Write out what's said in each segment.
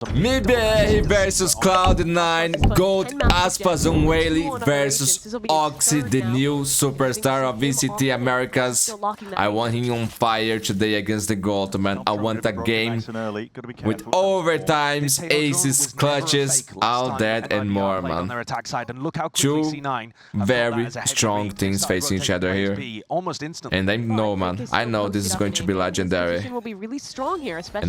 MIBR versus Cloud9, Gold, ASPAS and WAYLAY versus OXY, the new superstar of VCT Americas. I want him on fire today against the Gold, man. I want a game with overtimes, aces, clutches, all that and more, man. Two very strong teams facing each other here. And I know, man, I know this is going to be legendary. And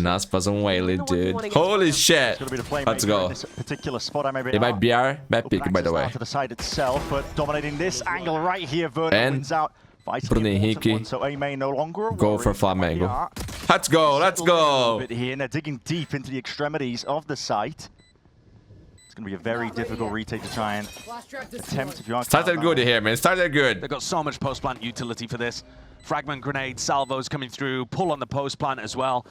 ASPAS and WAYLAY, dude. Holy shit! Let's go. MIBR, bad pick, by the way. To the side itself, but dominating this angle right here. And Bruno Henrique go for Flamengo. Let's go, let's go. Here, and they're digging deep into the extremities of the site. It's going to be a very difficult retake to try and attempt. If you are started good here, man. Started good. They've got so much post-plant utility for this. Fragment grenade, salvos coming through, pull on the post-plant as well.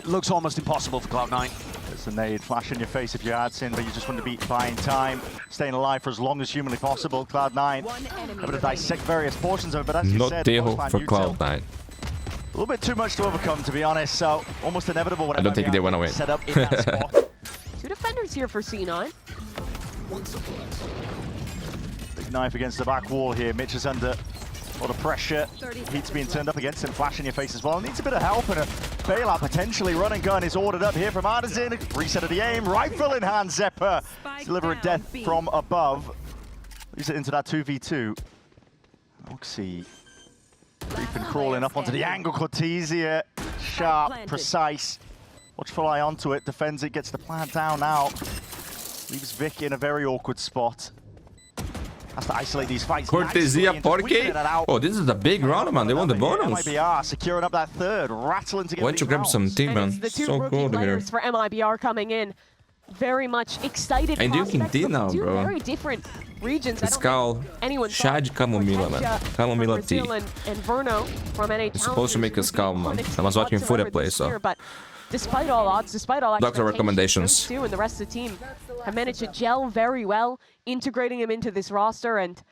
Looks almost impossible for Cloud9. There's a nade flash in your face if you're Adsin, but you just want to be buying time, staying alive for as long as humanly possible. Cloud9 able to dissect various portions of it, but as you said, Tejo for Cloud9. A little bit too much to overcome, to be honest, so almost inevitable. I don't think they want to win. Set up in that spot. Two defenders here for C9. Big knife against the back wall here. Mitch is under a lot of pressure. Heat's being turned up against him. Flash in your face as well. Needs a bit of help, and a bailout potentially. Run and gun is ordered up here from Artisan. Reset of the aim. Rifle in hand. Zephyr delivering death from above. Leaves it into that 2v2. OXY creeping, crawling up onto the angle. Cortesia. Sharp, precise. Watchful eye onto it. Defends it. Gets the plant down now. Leaves Vic in a very awkward spot. Has to isolate these fights. Cortesia, porque? Oh, this is a big round, man. They won the bonus. MIBR securing up that third, rattling to get. Went to grab some team, man. So cool here. For MIBR coming in, very much excited. And you can see now, bro. Very different regions. Skull, Shad, Camomilla, man. Camomilla T. And Verno from NA. It's supposed to make a skull, man. I was watching footage play, so. Despite all odds, despite all doctor recommendations, too, and the rest of the team have managed to gel very well, integrating him into this roster and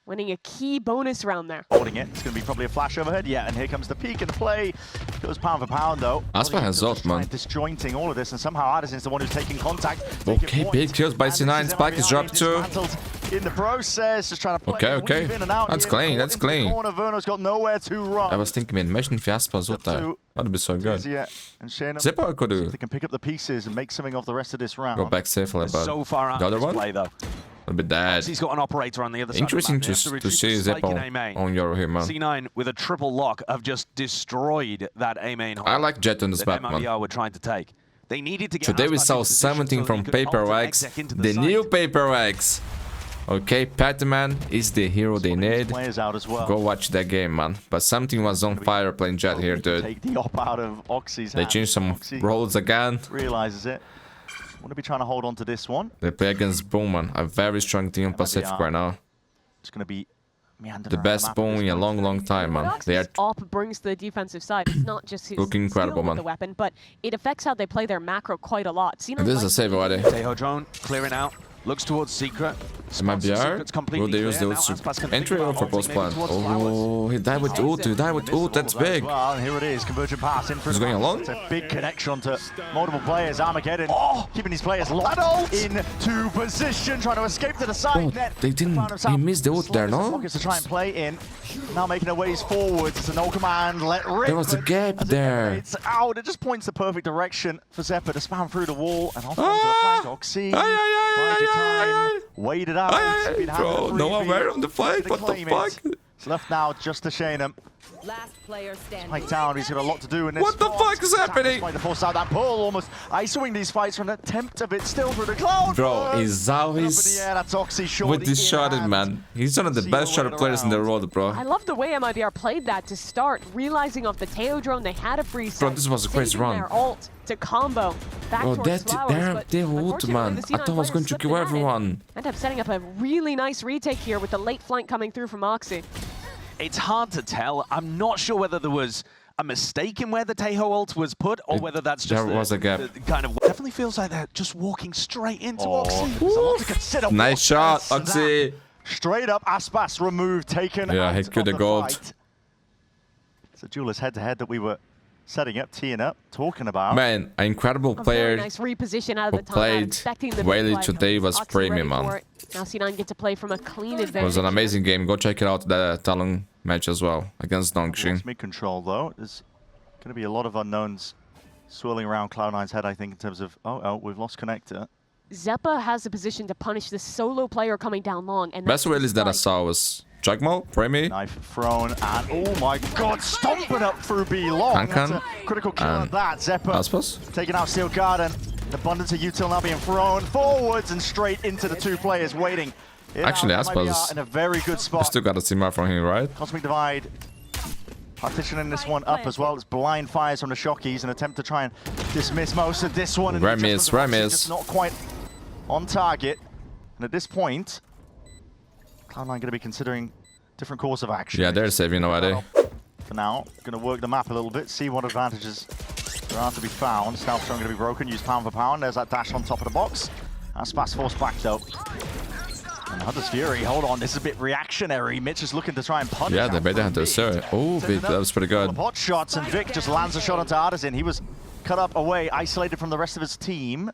winning a key bonus round there. Holding it. It's going to be probably a flash overhead. Yeah, and here comes the peak in the play. Goes pound for pound, though. ASPAS has ult, man. Disjointing all of this, and somehow Artisan's the one who's taking contact. Okay, big kills by C9. Spike is dropped too. In the process, just trying to play. Okay. That's clean, that's clean. Verno's got nowhere to run. I was thinking, man, imagine if ASPAS ult there. That'd be so good. Zippo could do. They can pick up the pieces and make something of the rest of this round. Go back safely, but so far out the other one? play, though. A bit dead. He's got an operator on the other side. Interesting to see Zippo on your here, man. C9 with a triple lock have just destroyed that A main. I like Jet on this map, man. MIBR were trying to take. They needed to get. Today we saw something from Paper Wax, the new Paper Wax. Okay, Patman is the hero they need. Go watch that game, man. But something was on fire playing Jet here, dude. Take the op out of OXY's they changed some roles again. Realizes it. Want to be trying to hold on to this one. They play against Boom, man. A very strong team in Pacific right now. It's going to be the best Boom in a long time, man. They are op brings to the defensive side. It's not just his looking incredible, man. The weapon, but it affects how they play their macro quite a lot. And this is a save already. Tejo drone clearing out. Looks towards Secret. MIBR? Will they use the entry or for post plant? Oh, he died with ult. He died with ult. That's big. Well, and here it is. Convergent pass in for. He's going alone. It's a big connection to multiple players. Armageddon keeping these players locked into position, trying to escape to the side net. They didn't. He missed the ult there, no? To try and play in. Now making their ways forwards. It's a no command. Let rip. There was a gap there. It's out. It just points the perfect direction for Zephyr to spam through the wall and off onto the flank. OXY. Bide your time. Wait it out. Bro, no one were on the flank. What the fuck? It's left now just to Shanum. Last player standing. Spike down, he's got a lot to do in this. What the fuck is happening? Trying to force out that pull, almost ISOing these fights from an attempt of it still through the cloud. Bro, he's always with this shot, man. He's one of the best shot players in the world, bro. I love the way MIBR played that to start, realizing off the Tejo drone they had a free set. Bro, this was a crazy run. Their ult to combo back towards Flowers, their ult, man. I thought I was going to kill everyone. End up setting up a really nice retake here with the late flank coming through from OXY. It's hard to tell. I'm not sure whether there was a mistake in where the Tejo ult was put, or whether that's just there was a gap. Kind of definitely feels like they're just walking straight into OXY. Nice shot, OXY. Straight up, ASPAS removed, taken. Yeah, he could have gold. It's a duelist head-to-head that we were setting up, teeing up, talking about. Man, an incredible A very player nice reposition out of who the time. played Expecting the WAYLAY mid-play. today was Oxy premium, ready man. for it. Now C9 get to play from a clean advantage. It was an amazing game. Go check it out, the Talon match as well against Dongxing. Mid control though. There's going to be a lot of unknowns swirling around Cloud9's head, I think, in terms of, oh, we've lost connector. Zeppa has the position to punish the solo player coming down long. And Best WAYLAYs that I saw was Jugmo, Premi, Knife thrown, and oh my god, stomping up through B long. That's a critical kill at that. Zeppa ASPAS. taking out Steel Garden. An abundance of util now being thrown forwards and straight into the two players waiting. Actually, ASPAS in a very good spot. still got a team from him, right? Cosmic Divide partitioning this one up as well. It's blind fires from the Shockies, an attempt to try and dismiss most of this one. And Remis. just not quite on target. And at this point, Cloud9 going to be considering different course of action. Yeah, they're saving already. For now, going to work the map a little bit, see what advantages there are to be found. Stealth Stone going to be broken, use pound for pound. There's that dash on top of the box. ASPAS forced back though. And Hunter's Fury, hold on, this is a bit reactionary. Mitch is looking to try and punish. Yeah, they made the Hunter Fury. Oh, that was pretty good. Hot shots, and Vic just lands a shot onto Artisan. He was cut up away, isolated from the rest of his team.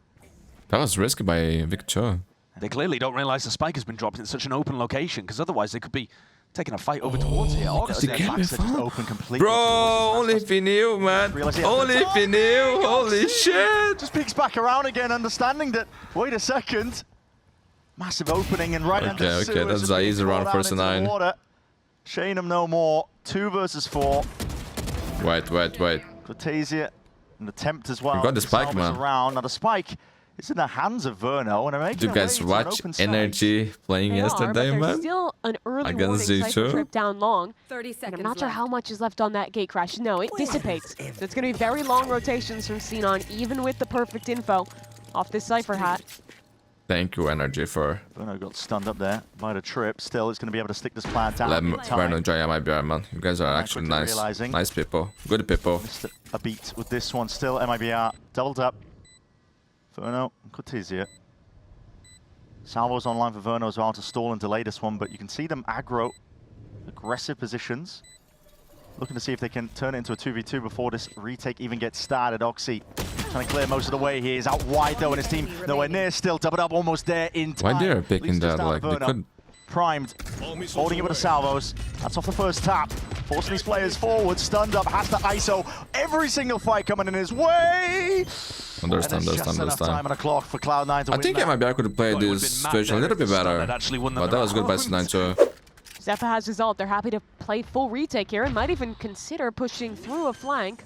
That was risky by Victor. They clearly don't realize the spike has been dropped in such an open location, because otherwise they could be taking a fight over towards here. They Their can't backs be are just far. open completely. Bro, only if he knew, man. Only if he knew. Holy shit. Just peeks back around again, understanding that, wait a second. Massive opening and right under Okay, sewers that's just an being easy round, thrown first out and into the 9. water. Shane him no more. 2 versus 4. Wait. Cortesia, an attempt as well. We got the to spike, salvage man. Around. Now the spike is in the hands of Verno, and they're making Did you their guys way to an watch open side. Energy playing They are, yesterday, but there's man? still an early Against warning Z2? cycle trip down long. 30 And seconds I'm not sure left. how much is left on that gate crash. No, it dissipates. So it's going to be very long rotations from Xenon, even with the perfect info off this Cypher hat. Thank you, Energy, for Verno got stunned up there by the trip. Still, it's going to be able to stick this plan down. letting in time. Verno enjoy MIBR, man. You guys are actually quickly nice. realizing. Nice people. Good people. Missed a beat with this one. Still, MIBR doubled up. Verno and Cortesia. Salvo's online for Verno as well to stall and delay this one, but you can see them aggro, aggressive positions. Looking to see if they can turn it into a 2v2 before this retake even gets started. OXY trying to clear most of the way here. He's out wide though, and his team nowhere near. Still doubled up, almost there in time. Why they're picking Leads to that? start Like, they Verno. could. Primed, holding it with the salvos. That's off the first tap. Forcing these players forward, stunned up, has to ISO. Every single fight coming in his way. Understand. Enough time on the clock for Cloud9 to I win think that. MIBR could have played Well, it would've this been mad situation a there little bit if Stun better. had actually won them But that was good by round. C9 too. Zeppa has resolved. They're happy to play full retake here and might even consider pushing through a flank.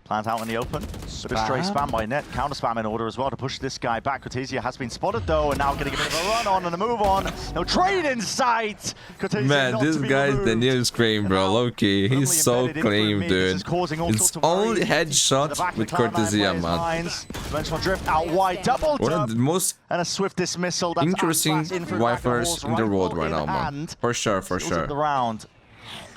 Plant out in the open. Bit of stray spam by Net. Counter spam in order as well to push this guy back. Cortesia has been spotted though, and now getting a bit of a run on and a move on. No trade in sight. Cortesia Man, not this to be guy's the removed. new scream, bro. Low-key. He's so clean, dude. His only headshot with Cortesia, man. Dimensional drift out wide, double One of tap, the most and a swift dismissal. That's interesting ASPAS in for wipers in the world right now, man. hand. For sure. Seals up the round.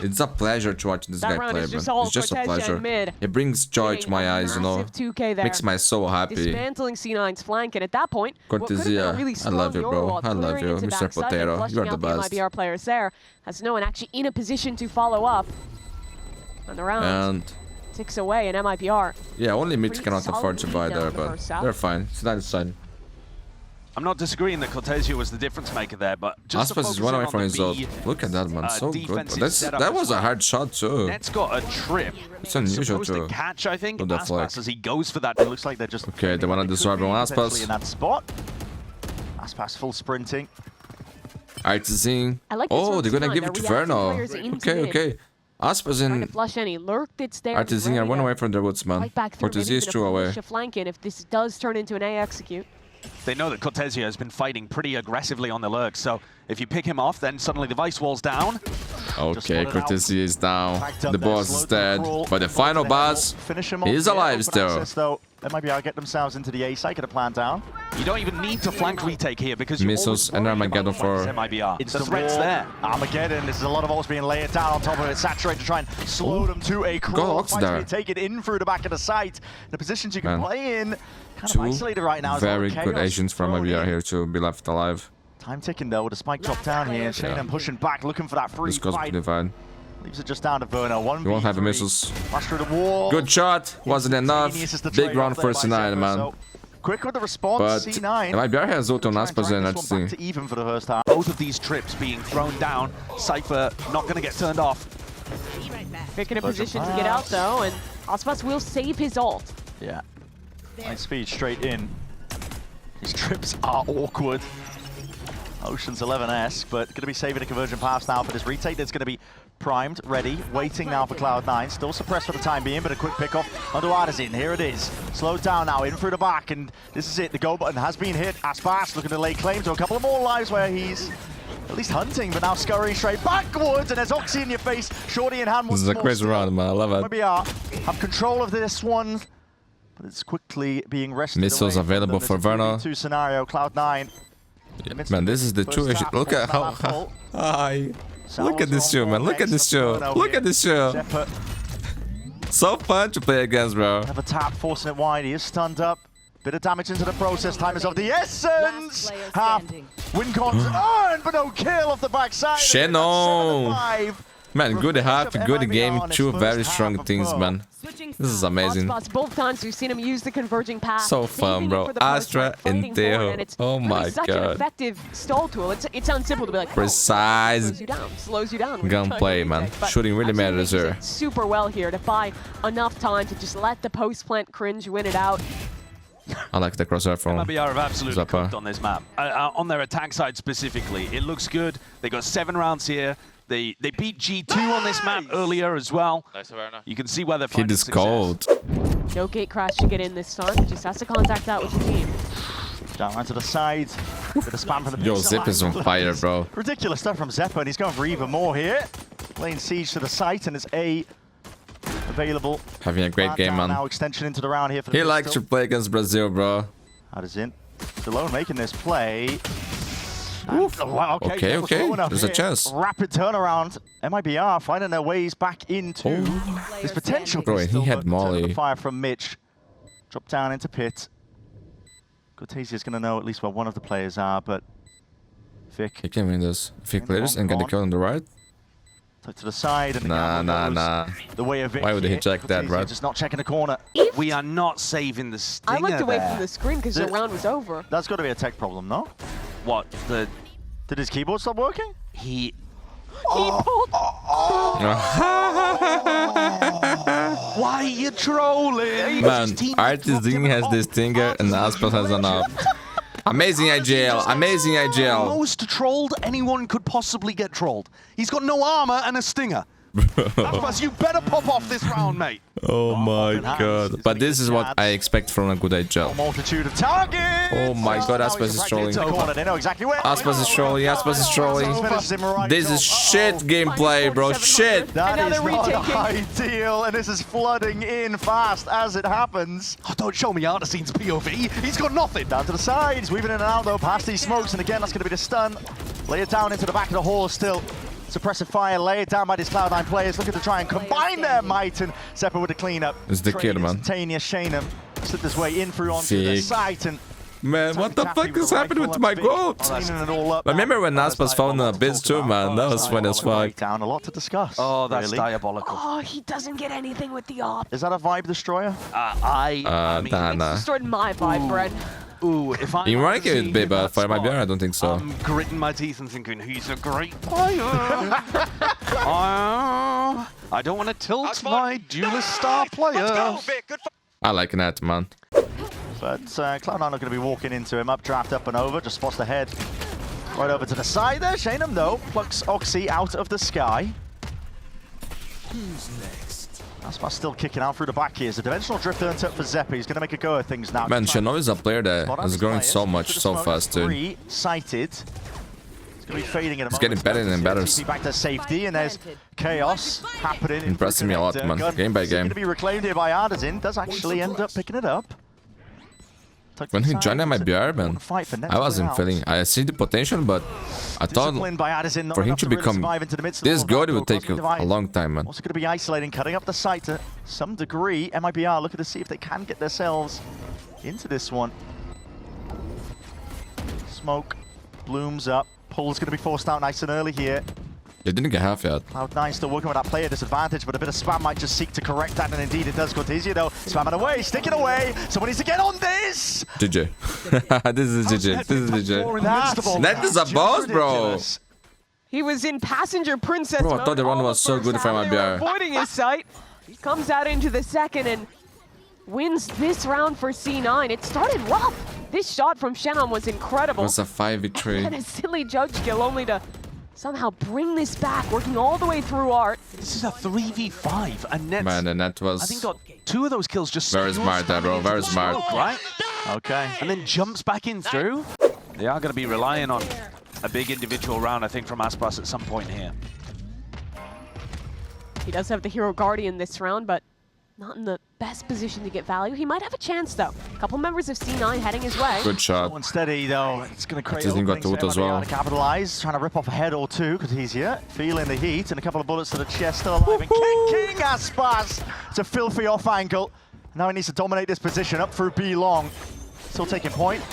It's a pleasure to watch this That guy round play, is man. just all It's just a Cortesia pleasure. in mid. It brings joy to Getting my a eyes, you know. massive 2K there. Makes my soul happy. Dismantling C9's flank, and at that point, what could have been a Cortesia, really I strong love you, bro. Yorwall I love clearing you, into Mr. backside and Potato. flushing You're the out best. MIBR players there, has no one actually in a position to follow up. And the round And ticks away, and MIBR. yeah, only mid Pretty cannot afford to buy solid lead there, down the but first half. they're fine. It's not fine. I'm not disagreeing that Cortesia was the difference maker there, but just to ASPAS is focus one in away on from the his B, ult. Look at that, man. So good. defensive That's, setup that as was a well. hard shot, too. Net's got a trip. It's unusual, Supposed to too. catch, I think, With that flag. ASPAS as he goes for that. It looks like they're just Okay, they want to disrupt on ASPAS. in that spot. ASPAS full sprinting. Artisan. I like this Oh, from they're gonna C9. give it to They're reacting Verno. players into Okay, mid. okay. ASPAS Trying and to flush any lurked, it's there. Artisan are ready one to away from their woodsman. fight back through, maybe Cortesia is even 2 away. push a flank in if this does turn into an A execute. They know that Cortesia has been fighting pretty aggressively on the lurk, so if you pick him off, then suddenly the vice wall's down. Okay, Cortesia is down. Backed up The there, boss slowed is the dead. crawl. But the final boss, Finish him he's off. alive Open still. access, though. They might be able to get themselves into the A site, get a plan down. You don't even need to flank retake here because you're Missiles always and worried about Armageddon the flanks for- MIBR. It's The threat's there. Armageddon. This is a lot of ults being layered down on top of it. Saturate to try and slow them to a crawl. Ox there. Take it in through the back of the site. The positions you can Man. play in. Kind of Two isolated right now. very good agents from MIBR here to be left alive. Time ticking though with a spike drop down here. Shane pushing back, looking for that free This goes fight. pretty fine. Leaves it just down to Verno. One. You won't have the missiles. Flash through the wall. Good shot. Wasn't enough. Big round for C9, man. So, quick with the response. But C9. MIBR has ult on ASPAS and let's see. Even for the first half. Both of these trips being thrown down. Cypher not going to get turned off. Vic in a position to get out though, and ASPAS will save his ult. Yeah. Nice speed straight in. His trips are awkward. Ocean's 11-esque, but going to be saving a conversion pass now for this retake. That's going to be primed, ready, waiting now for Cloud9. Still suppressed for the time being, but a quick pick off onto Artisan. Here it is. Slowed down now, in through the back, and this is it. The go button has been hit. ASPAS looking to lay claim to a couple of more lives where he's at least hunting, but now scurrying straight backwards, and there's Oxy in your face. Shorty in hand. This is a crazy round, man. I love it. MIBR have control of this one, but it's quickly being wrested Missiles away available for Verno. 2 scenario, Cloud9. Yeah, man, this is the true issue. Look at how... Look at this show, man. Look at this show. Look at this show. So fun to play against, bro. Have a tap, forcing it wide. He is stunned up. Bit of damage into the process. Time is of the essence. Half win cons earned, but no kill off the backside. Sheno. Man, good half, good game. Two very strong teams, man. This is amazing. Both times we've seen him use the converging pass. So fun, bro. Astra and Teo. Oh my such an god. effective stall tool. It sounds simple to be like, Precise slows you down. gunplay, man. Shooting really matters here. Super well here to buy enough time to just let the post plant cringe win it out. I like the crosshair from MIBR have absolutely Zappa. cooked on this map. On their attack side specifically, it looks good. They got 7 rounds here. They beat G2 on this map earlier as well. You can see where they're finding Kid is cold. No gate crash to get in this time. Just has to contact that with the team. Down right to the side. Bit of spam from the Yo, Zip is on fire, bro. Ridiculous stuff from Zeppa, and he's going for even more here. Laying siege to the site, and it's A available. Having a great game, man. Now extension into the round here for the He likes to play against Brazil, bro. Artisan. Stallone making this play. Wow, okay. There's a chance. Rapid turnaround. MIBR finding their ways back into this potential. Bro, he had Molly. Fire from Mitch. Drop down into pit. Cortese is going to know at least where one of the players are, but Vic. He can win this. If he clears and get the kill on the right. Tuck to the side. And Nah. The way of Vic. Why would he check that, right? Just not checking the corner. We are not saving the stinger. I looked away there. from the screen because the round was over. That's got to be a tech problem, no? What? Did his keyboard stop working? He pulled. Why are you trolling? Man, Artisan has this stinger and ASPAS has an up. Amazing IGL, amazing IGL. Most trolled anyone could possibly get trolled. He's got no armor and a stinger. ASPAS, you better pop off this round, mate. Oh my god. But this is what I expect from a good IGL. Multitude of targets. Oh my god, ASPAS is trolling. They know exactly where. ASPAS is trolling, ASPAS is trolling. This is shit gameplay, bro, shit. That is Another not retaking. ideal, and this is flooding in fast as it happens. Oh, don't show me Artisan's POV. He's got nothing. Down to the sides, weaving in and out though, past these smokes, and again, that's going to be the stun. Lay it down into the back of the hall still. Suppressive fire laid down by these Cloud9 players, looking to try and combine their might, and Zeppa with the cleanup. It's the kid, man. Tanya Shanum slipped his way in through onto the site, and Man, what the fuck is happening with my goat? Remember when ASPAS found a biz too, man? That was fun as fuck. Down a lot to discuss. Oh, that's diabolical. Oh, he doesn't get anything with the op. Is that a vibe destroyer? I mean, Nah. Destroyed my vibe, Brent. Ooh, if I In rank it would be, but for MIBR I don't think so. I'm gritting my teeth and thinking he's a great player. I don't want to tilt my duelist star player. I like that, man. But Cloud9 are going to be walking into him, updraft up and over, just spots the head right over to the side there. Shanum, though, plucks Oxy out of the sky. Who's next? ASPAS still kicking out through the back here. The dimensional drift earned up for Zeppa. He's going to make a go of things now. Man, Sheno is a player that is growing so much, so fast, dude. Sighted. It's going to be fading in a He's getting better and better. Back to safety, and there's chaos happening. Impressing me a lot, man. Game by game. Going to be reclaimed here by Artisan. Does actually end up picking it up. When he joined MIBR, man, I wasn't feeling. I see the potential, but I thought for him to become this good, it would take a long time, man. Also going to be isolating, cutting up the site to some degree. MIBR looking to see if they can get themselves into this one. Smoke blooms up. Pull's going to be forced out nice and early here. They didn't get half yet. Cloud9 still working with that player disadvantage, but a bit of spam might just seek to correct that, and indeed it does. Cortesia though, spamming away, sticking away. Someone needs to get on this! GG. This is GG. This is GG. That is a just boss, bro. ridiculous. He was in passenger princess Bro, I mode thought the run all was so first good half. for They were MIBR. avoiding his sight. He comes out into the second and wins this round for C9. It started rough. This shot from Shannon was It incredible. was a 5v3. And a silly judge kill only to somehow bring this back, working all the way through Art. This is a 3v5, and Nets, Man, the net was I think, got 2 of those kills just very smart there, bro. Very smart. right? Okay. And then jumps back in through. They are going to be relying on a big individual round, I think, from ASPAS at some point here. He does have the Hero Guardian this round, but not in the best position to get value. He might have a chance, though. A couple members of C9 heading his way. good shot. One steady though, it's going to create Didn't got openings to it as for MIBR well. to capitalize, trying to rip off a head or two, because he's here, feeling the heat, and a couple of bullets to the chest, still alive, and King ASPAS! It's a filthy off angle. Now he needs to dominate this position, up through B long. Still taking point.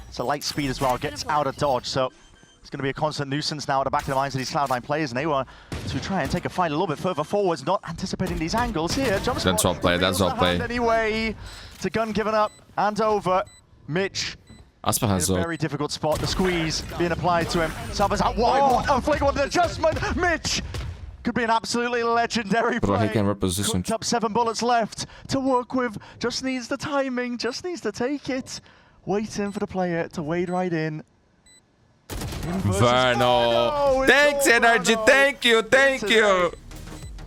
It's a light speed as well, gets out of dodge, so it's going to be a constant nuisance now at the back of the minds of these Cloud9 players, and they want to try and take a fight a little bit further forwards, not anticipating these angles here. Jump That's all play, that's all play. Anyway, it's a gun given up and over. Mitch ASPAS in has a ult. very difficult spot, the squeeze being applied to him. Salva's out wide, a flick of an adjustment. Mitch could be an absolutely legendary Bro, play. he can reposition. Cooked up 7 bullets left to work with. Just needs the timing, just needs to take it. Waiting for the player to wade right in. Verno. Thanks, Energy. Thank you. Thank you.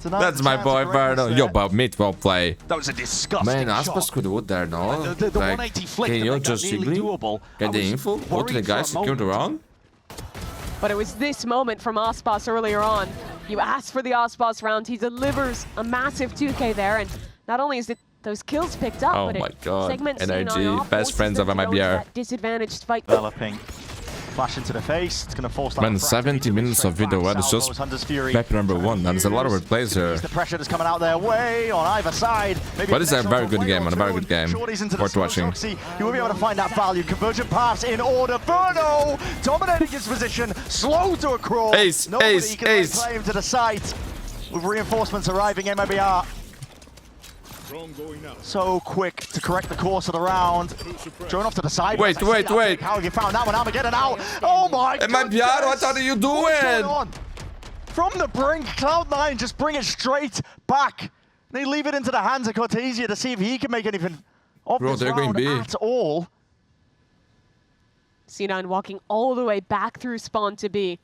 That's my boy, Verno. Yo, but mid well play. That was a disgusting Man, shot. ASPAS could ult there, no? The Like, 180 flick can that you they got just nearly signaling? doable. Get I the was info? Ult to the worried guy, for a secure the moment. round? But it was this moment from ASPAS earlier on. You asked for the ASPAS round. He delivers a massive 2K there. And not only is it those kills picked up, Oh but my it God. segments NRG, C9 off, best forces friends them of to go into MIBR. that disadvantaged fight. Developing. Flash into the face. It's going to force that. Man, 70 minutes of video web is just map number 1. There's a lot of replays here. The pressure that's coming out their way on either side. Maybe But it's a very good game, man, a very good game. Worth watching. You will be able to find that value. Conversion paths in order. Verno dominating his position. Slow to a crawl. Ace, Nobody ace, can lay ace. claim to the site. With reinforcements arriving, MIBR. So quick to correct the course of the round. Thrown off to the side. Wait. How you found that one? Armageddon out. Oh my god. MIBR, what are you doing? From the brink, Cloud9 just bring it straight back. They leave it into the hands of Cortesia to see if he can make anything of Bro, this they're going round B. at all. C9 walking all the way back through spawn to B.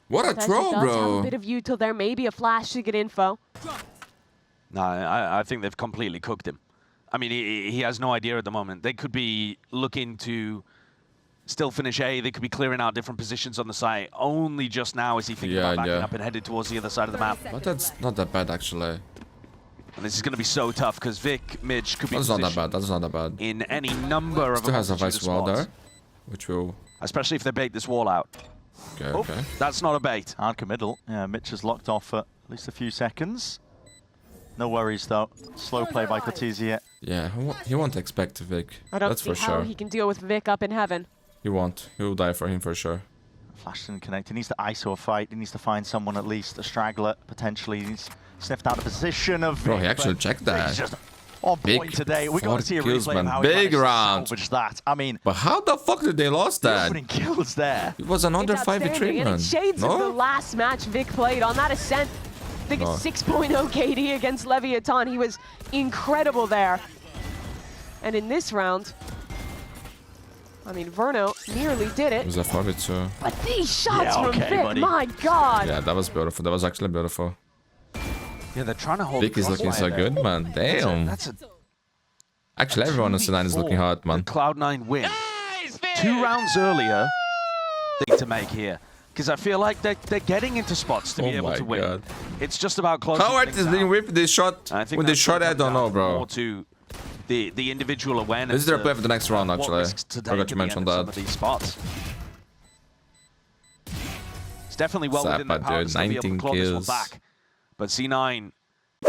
What a Does throw, have a bro. bit of util there, maybe a flash to get info. No, I think they've completely cooked him. I mean, he has no idea at the moment. They could be looking to still finish A. They could be clearing out different positions on the site. Only just now is he thinking about backing up and headed towards the other side of the map. But that's not that bad, actually. And this is going to be so tough because Vic, Midge could be That's not that positioned bad. That's not that bad. in any number of Still has a multitude vice of wall spots. there, which will. Especially if they bait this wall out. Okay, Oh, okay. that's not a bait. Hard committal. Yeah, Mitch is locked off for at least a few seconds. No worries though. Slow play by Cortesia. Yeah, he won't expect Vic. I don't That's see for how sure. he can deal with Vic up in heaven. He won't. He will die for him for sure. Flash didn't connect. He needs to ISO a fight. He needs to find someone at least, a straggler potentially. He's sniffed out the position of Vic. Bro, he actually but checked that. Vic's just on Big point today. We got 40 to see a kills, replay man. of how he Big managed to round. salvage that. I mean, But how the fuck did they lost the that? opening kills there. It was another It's 5v3, outstanding, and man. it shades of the No? last match Vic played on that ascent. I think No. it's 6.0 KD against Leviathan. He was incredible there. And in this round, I mean, Verno nearly did It it. was a 5v2. But these shots Yeah, from okay, Vic, buddy. my God. Yeah, that was beautiful. That was actually beautiful. Yeah, they're trying to hold. Vic is looking so good, man. Damn. That's a Actually, everyone on C9 is looking hot, man. Cloud9 win. 2 rounds earlier, they need to make here. Because I feel like they're getting into spots to be Oh able my to win. God. It's just about closing Howard things is being out. whipped this shot. And I think When they that's shot, gonna I don't come know, down bro. more to the individual awareness. This is their of play for the next round, what actually. risks to take Forgot at to the mention end of some that. of these spots. It's definitely well within their Zappa, power dude, to still be able to 19 claw this one kills. back. But C9,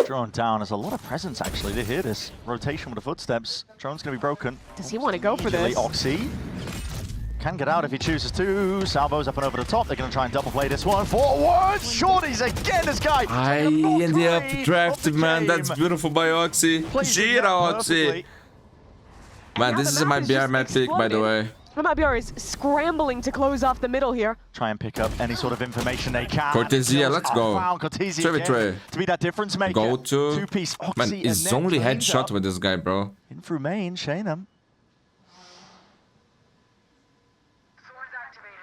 Drone down. There's a lot of presence actually. They hear this rotation with the footsteps. Drone's going to be broken. Does he want to go for Immediately, this? OXY. Can get out if he chooses to. Salvo's up and over the top. They're going to try and double play this one. Forward! Shorties again, this guy! I ended up drafted, man. That's beautiful by OXY. Gira, OXY. Man, this is a MIBR map pick, by the way. MIBR is scrambling to close off the middle here. Try and pick up any sort of information they can. Cortesia, let's go. Cortesia to be that difference maker. Go to. Two-piece OXY Man, and he's net only cleaned headshot up. with this guy, bro. In through main, Shanum.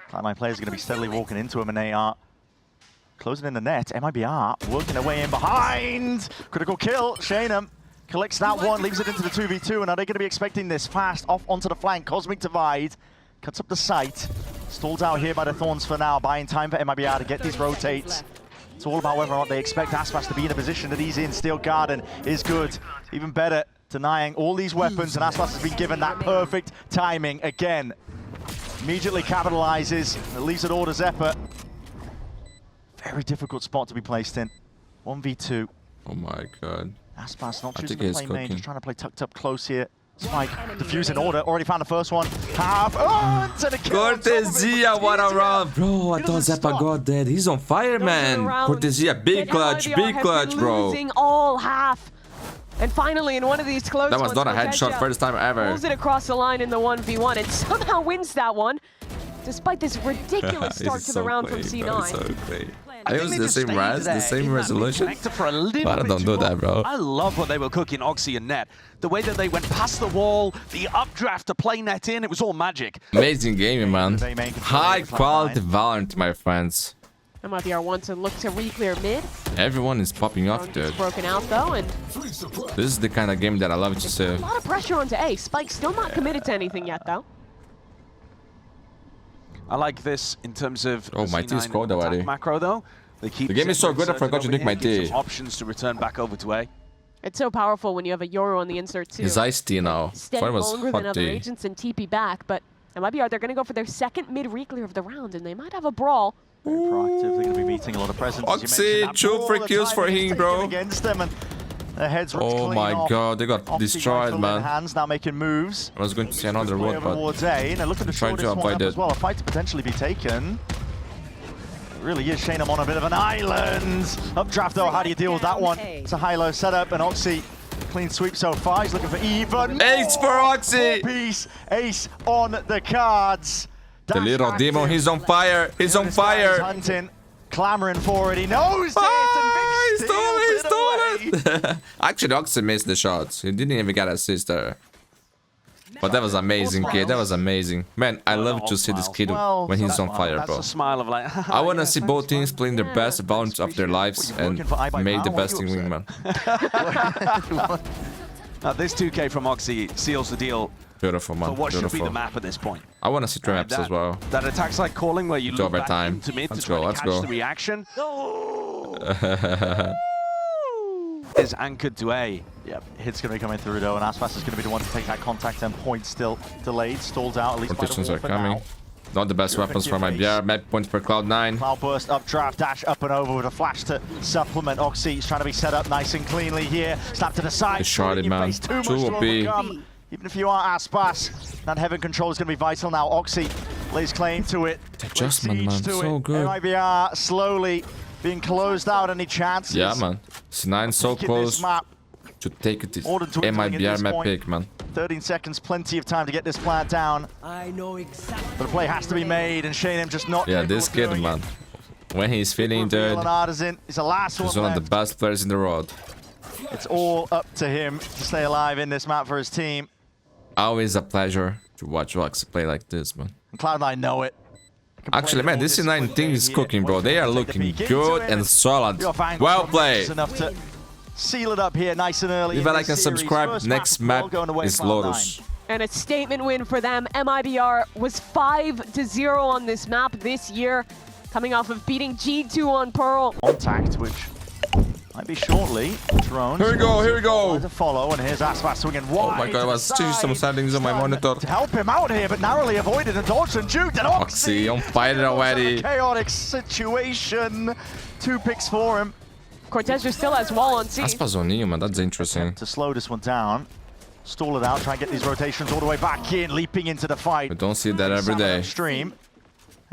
Cloud9 players are going to be steadily walking into him, and they are closing in the net. MIBR working their way in behind. Critical kill. Shanum collects that one, leaves it into the 2v2, and are they going to be expecting this fast? Off onto the flank. Cosmic Divide cuts up the sight. Stalled out here by the Thorns for now, buying time for MIBR to get these rotates. It's all about whether or not they expect ASPAS to be in a position that he's in. Steel Garden is good. Even better, denying all these weapons, and ASPAS has been given that perfect timing again. Immediately capitalizes, and leaves it all to Zephyr. Very difficult spot to be placed in. 1v2. Oh my god. ASPAS not I choosing think to he's play main, cooking. just trying to play tucked up close here. Spike, defusing order, already found the first one. To the kill on top of it, Cortesia, but what a Cortesia, round. Bro, I he thought doesn't Zappa stop. got dead. He's on fire, man. Cortesia, big clutch, bro. Losing all half. And finally, in one of these close That was ones, not a headshot Cortesia first time ever. pulls it across the line in the 1v1 and somehow wins that one, despite this ridiculous start to the round from C9. It was the same res, the same resolution. But I don't do that, bro. I love what they were cooking, OXY and net. The way that they went past the wall, the updraft to play net in, it was all magic. Amazing gaming, man. High quality Valorant, my friends. MIBR wants to look to re-clear mid. Everyone is popping off, dude. It's broken out though, and This is the kind of game that I love to see. a lot of pressure onto A. Spike still not committed to anything yet though. I like this in terms of Oh, my T scored attack already. macro though. They keep The game is so good, I forgot to nick my T. Options to return back over to A. It's so powerful when you have a Yoru on the insert too. His Ice T now. Steady Thought it was longer than hot other T. agents and TP back, but MIBR, they're going to go for their second mid re-clear of the round, and they might have a brawl. Very proactive. They're going to be meeting a lot of presence. as you OXY, mentioned. That 2 ball, free the kills for timing is him, taken bro. Against them, and their heads ripped Oh clean my off. god, they got OXY destroyed, rifle in man. hands, now making moves. I was going to see another Play road, over but towards A, and look at the trying to shortest one avoid up as it. well. A fight to potentially be taken. It really is Shanum on a bit of an island. Updraft though, how do you deal with that one? It's a high-low setup, and OXY clean sweep so far. He's looking for even Ace for OXY! piece. Ace on the cards. The little demon, he's on fire. He's on fire. Hunting, clamoring for it. He knows Ah, it. he And stole Vic steals it. Actually, OXY missed the shots. He didn't even get assist there. But that was amazing, kid. That was amazing. Man, I love to see this kid when he's on fire, That's bro. a smile of like. I want to see both teams playing their best Valorant of their lives and make the best thing win, man. Now, this 2K from OXY seals the deal Beautiful, man. for what should be the Beautiful. map at this point. I want to see traps as well. That attacks like calling where you look back overtime. into mid Let's to try go, to let's catch go. the reaction. Is anchored to A. Yep, hit's going to be coming through though, and ASPAS is going to be the one to take that contact, and point still delayed, stalled out at least by the Rotations wall are for coming. now. Not the best weapons for my BR. Map point for Cloud9. Cloudburst up, draft, dash up and over with a flash to supplement. OXY is trying to be set up nice and cleanly here. Snap to the side. They shot it, You man. face too much Too to OP. overcome. Even if you are ASPAS, that heaven control is going to be vital now. OXY lays claim to it. The adjustment, Lays man, siege to so it. good. MIBR slowly being closed out. Any chances? Yeah, man. C9 so Look at close this map. to take it. More than twinkling at MIBR this map point. pick, man. 13 seconds, plenty of time to get this plant down. I know exactly. But a play has to be made, and Shanum just not Yeah, capable this of kid, doing man. it. When he's feeling Reveal good, and Artisan is the last he's one one of the left. best players in the world. It's all up to him to stay alive in this map for his team. Always a pleasure to watch OXY play like this, man. And Cloud9 know it. Actually, man, this C9 thing is cooking, bro. They are looking good and solid. Well played. Enough to seal it up here nice and early. Leave a like and subscribe. Next map is Lotus. And a statement win for them. MIBR was 5-0 on this map this year, coming off of beating G2 on Pearl. Contact, which might be shortly. Drones. Here we go, here we go. To follow, and here's ASPAS swinging wide. Oh my god, I was changing some settings on my monitor. To help him out here, but narrowly avoided and dodged and juked. And OXY on fire already. Chaotic situation. 2 picks for him. Cortesia still has wall on C. ASPAS on you, man. That's interesting. To slow this one down. Stall it out, try and get these rotations all the way back in, leaping into the fight. We don't see that every day. Stream.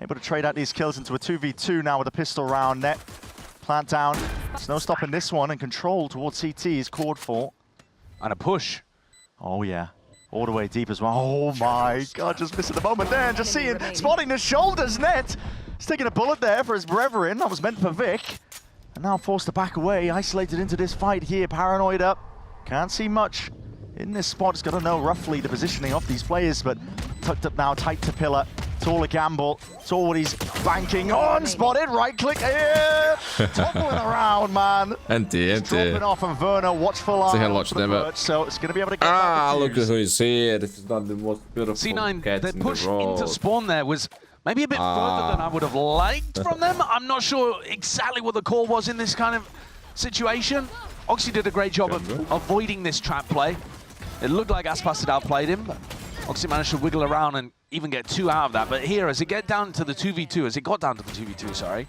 Able to trade out these kills into a 2v2 now with a pistol round. Net plant down. There's no stopping this one, and control towards CT is called for. And a push. Oh yeah, all the way deep as well. Oh my god, just missing the moment there, and just seeing, spotting the shoulders. Net. He's taking a bullet there for his brethren. That was meant for Vic. And now forced to back away, isolated into this fight here, paranoid up. Can't see much in this spot. He's got to know roughly the positioning of these players, but tucked up now, tight to pillar. It's all a gamble. It's all what he's banking on. Spotted, right click here. Toppling around, man. Anti. Dropping off, and Werner, watchful eye. So it's going to be able to get look at who is here. This is not the most beautiful C9, cats the in push the world. into spawn there was maybe a bit further than I would have liked from them. I'm not sure exactly what the call was in this kind of situation. OXY did a great job of avoiding this trap play. It looked like ASPAS had outplayed him, but OXY managed to wiggle around and even get 2 out of that. But here, as it got down to the 2v2, sorry.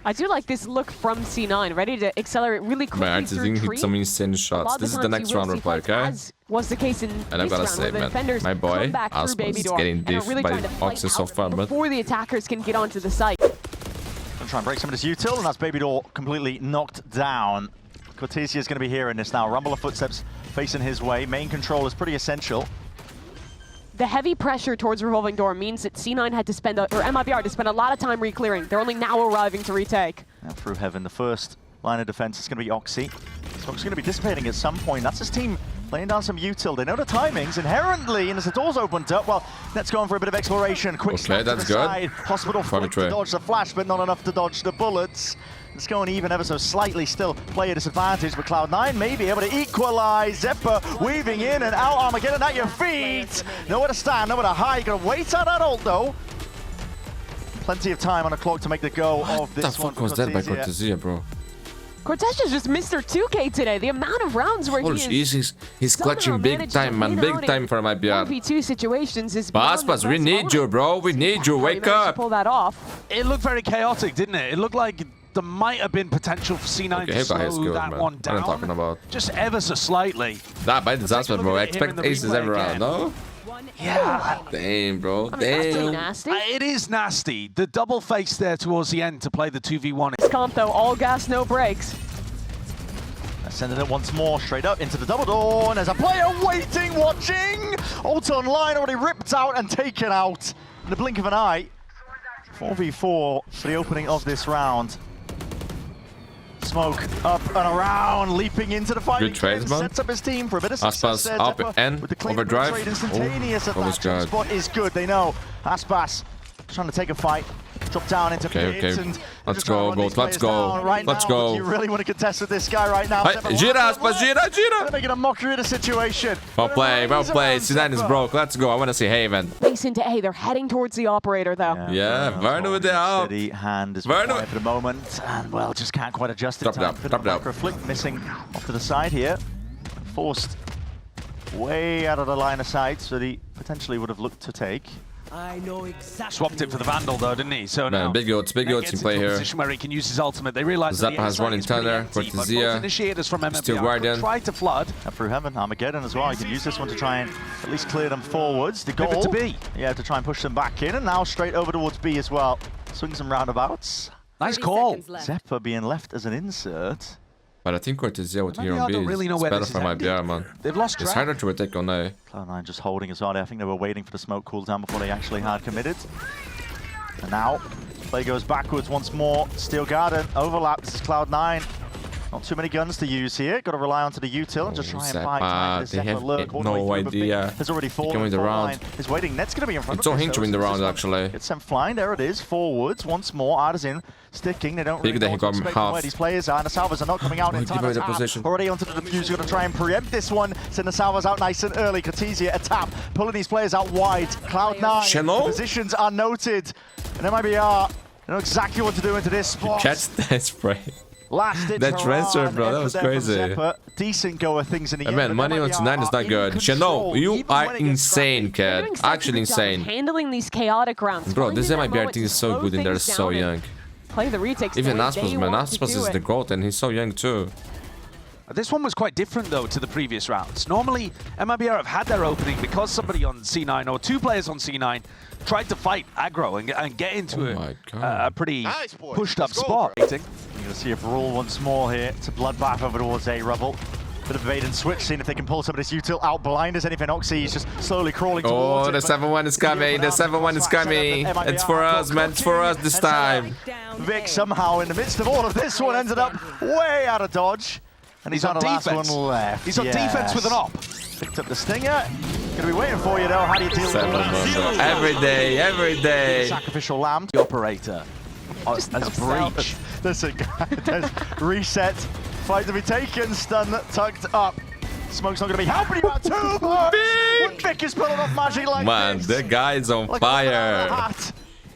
I do like this look from C9, ready to accelerate really quickly. Man, I just think hit some insane shots. This is the next round we're playing, okay? As was the case in And I gotta say, man, my boy, ASPAS is getting diffed by OXY so far, but before the attackers can get onto the site. Gonna try and break some of this util, and that's Baby Door completely knocked down. Cortesia is going to be hearing this now. Rumble of footsteps facing his way. Main control is pretty essential. The heavy pressure towards Revolving Door means that C9 had to spend, or MIBR had to spend a lot of time re-clearing. They're only now arriving to retake. Now through heaven, the first line of defense is going to be OXY. So OXY's going to be dissipating at some point. That's his team laying down some util. They know the timings inherently, and as the door's opened up, well, let's go on for a bit of exploration. Quick snap to the side. Hospital flick to dodge the flash, but not enough to dodge the bullets. It's going even ever so slightly, still player disadvantage, but Cloud9 may be able to equalize. Zephyr weaving in and out, Armageddon at your feet. Nowhere to stand, nowhere to hide. You gotta wait out that ult though. Plenty of time on the clock to make the go of this one. What the fuck was that by Cortesia, bro? Cortesia's just Mr. 2K today. The amount of rounds where he's clutching big time, man. Big time for MIBR. 1v2 situations is ASPAS, we need you, bro. We need you. Wake up. Pull that off. It looked very chaotic, didn't it? It looked like there might have been potential for C9 to slow that one down. What am I talking about? Just ever so slightly. That by disaster, bro. I expect aces every round, no? Yeah. Damn, bro. I mean, that's pretty Damn. nasty. It is nasty. The double face there towards the end to play the 2v1. This comp though, all gas, no brakes. Sending it once more, straight up into the double door, and there's a player waiting, watching! Ult online, already ripped out and taken out in the blink of an eye. 4v4 for the opening of this round. Smoke up and around, leaping into the fight. Good trades, man. Sets up his team for a bit of success. ASPAS up and with the overdrive. trade instantaneous at Oh, that jump spot is good. They know ASPAS trying to take a fight. Drop down into pits and let's go, Gold. Let's go. Right Let's now, go. You really want to contest with this guy right now. Gira, ASPAS, gira. They're making a mockery of the situation. Well played, well played. C9 is broke. Let's go. I want to see Haven. Face into A. They're heading towards the operator though. Yeah, Werner with the help. Steady hand is Werner required for the moment, and well, just can't quite adjust it. Drop down. Micro flick missing off to the side here. Forced way out of the line of sight, so he potentially would have looked to take. I know exactly. Swapped it for the Vandal though, didn't he? So now big ults in play here. Position where he can use his ultimate. They realize Zappa has one in Thunder, Cortesia, initiators from MIBR still Guardian. try to flood. Up through heaven, Armageddon as well. You can use this one to try and at least clear them forwards. The Pivot goal to B. Yeah, to try and push them back in, and now straight over towards B as well. Swing some roundabouts. Nice call. Zephyr being left as an insert. But I think Cortesia with here MIBR on B don't really know is where better this for is MIBR, ending. man. They've lost It's track. harder to retake on A. Cloud9 just holding as well. I think they were waiting for the smoke cooldown before they actually had committed. And now, play goes backwards once more. Steel Garden overlaps. This is Cloud9. Not too many guns to use here. Got to rely onto the util and just try and fight time. They have no idea. There's already fallen. Can win the round. Is waiting. Net's going to be in front It's of on him to win the round, actually. It's sent flying. There it is. Forwards once more. Artisan sticking. They don't really know what to expect from where these players are. And the salvos are not coming out in time. Already onto the defuse. Going to try and preempt this one. Send the salvos out nice and early. Cortesia a tap. Pulling these players out wide. Cloud9. The positions are noted. And MIBR know exactly what to do into this spot. Catch that spray. That transfer, bro, that was crazy. Decent go of things in the end. Man, money on C9 is not good. Chano, you are insane, cat. Actually insane. Handling these chaotic rounds. Bro, this MIBR team is so good and they're so young. Play the retakes. Even ASPAS, man. ASPAS is the GOAT and he's so young too. This one was quite different, though, to the previous rounds. Normally, MIBR have had their opening because somebody on C9 or two players on C9 tried to fight aggro and get into a pretty pushed-up spot. You're going to see a brawl once more here. It's a bloodbath over towards A Rebel. Bit of evade and switch, seeing if they can pull some of this util out blind as anything. OXY is just slowly crawling towards it. The 7-1 is coming. The 7-1 is coming. It's for us, man. It's for us this time. Vic somehow, in the midst of all of this one, ended up way out of dodge. And he's on defense. One left. He's on defense with an op. Picked up the stinger. Gonna be waiting for you though. How do you deal with that? Every day, every day. Sacrificial lamb. The operator as breach. Listen, guys, reset. Fight to be taken. Stun tucked up. Smoke's not gonna be helping you out too much. Vic is pulling off magic like man, this. the guy's on fire.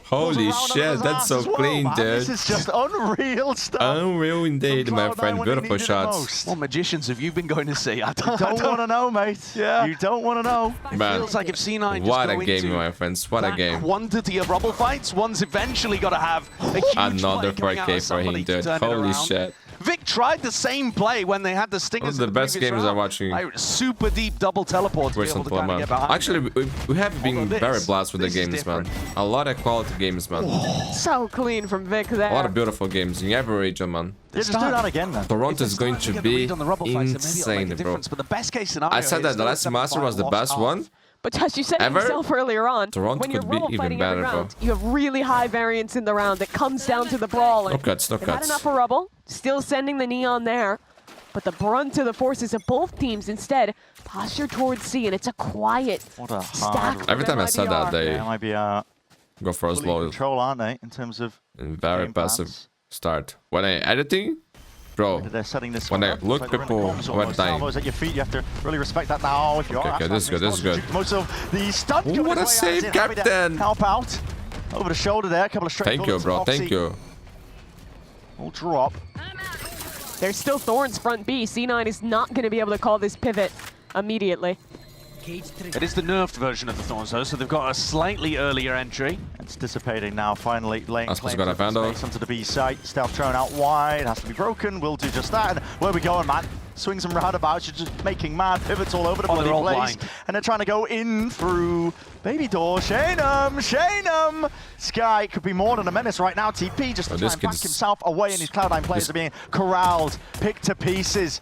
Holy shit, that's so clean, dude. This is just unreal stuff. Unreal indeed, my friend. Beautiful shots. What magicians have you been going to see? I don't want to know, mate. Yeah. You don't want to know. Man, it feels like if C9 just what go a game, into my friends. What a game. Quantity of rubble fights, one's eventually got to have a huge another play coming out 4K of for him, somebody to dude. turn it Holy around. shit. Vic tried the same play when they had the stingers. One of the best games round. I'm watching. Like, super deep double teleport to be able to kind of get behind. Actually, we have been very blessed with the games, man. A lot of quality games, man. So clean from Vic there. A lot of beautiful games in every region, man. Yeah, just do that again, then. Toronto is going to be insane, bro. But the best case scenario I said that the last Master was the best one. But as you said Ever? yourself earlier on, Toronto when you're could be rubble even fighting better, every bro. round, you have really high variance in the round. It comes down to the brawl. No cuts, no They've had cuts. enough for rubble, still sending the neon there. But the brunt of the forces of both teams instead posture towards C, and it's a quiet stack. Every time I said that, they MIBR go for a fully slow, control, aren't they, in terms of very game passive plans? start. When I editing, bro, They're setting this when one I up. look It's like people they're in the comms were almost. dying. Salvo's at your feet. You have to really respect that now. If you are Okay, this is good, this is good. Most of the stunt. Ooh, what a save, Captain. Help out over the shoulder there. A couple of straight. Thank you, bro. Thank you. We'll drop. There's still Thorns front B. C9 is not going to be able to call this pivot immediately. It is the nerfed version of the Thorns, though, so they've got a slightly earlier entry. It's dissipating now. Finally, laying ASPAS claim got a to vandal. space onto the B site. Stealth thrown out wide. Has to be broken. We'll do just that. And where we going, man? Swings and roundabouts. You're just making mad pivots all over the bloody all place. blind. And they're trying to go in through baby door. Shanum! Sky could be more than a menace right now. TP just to try and back himself away, and his Cloud9 players are being corralled, picked to pieces.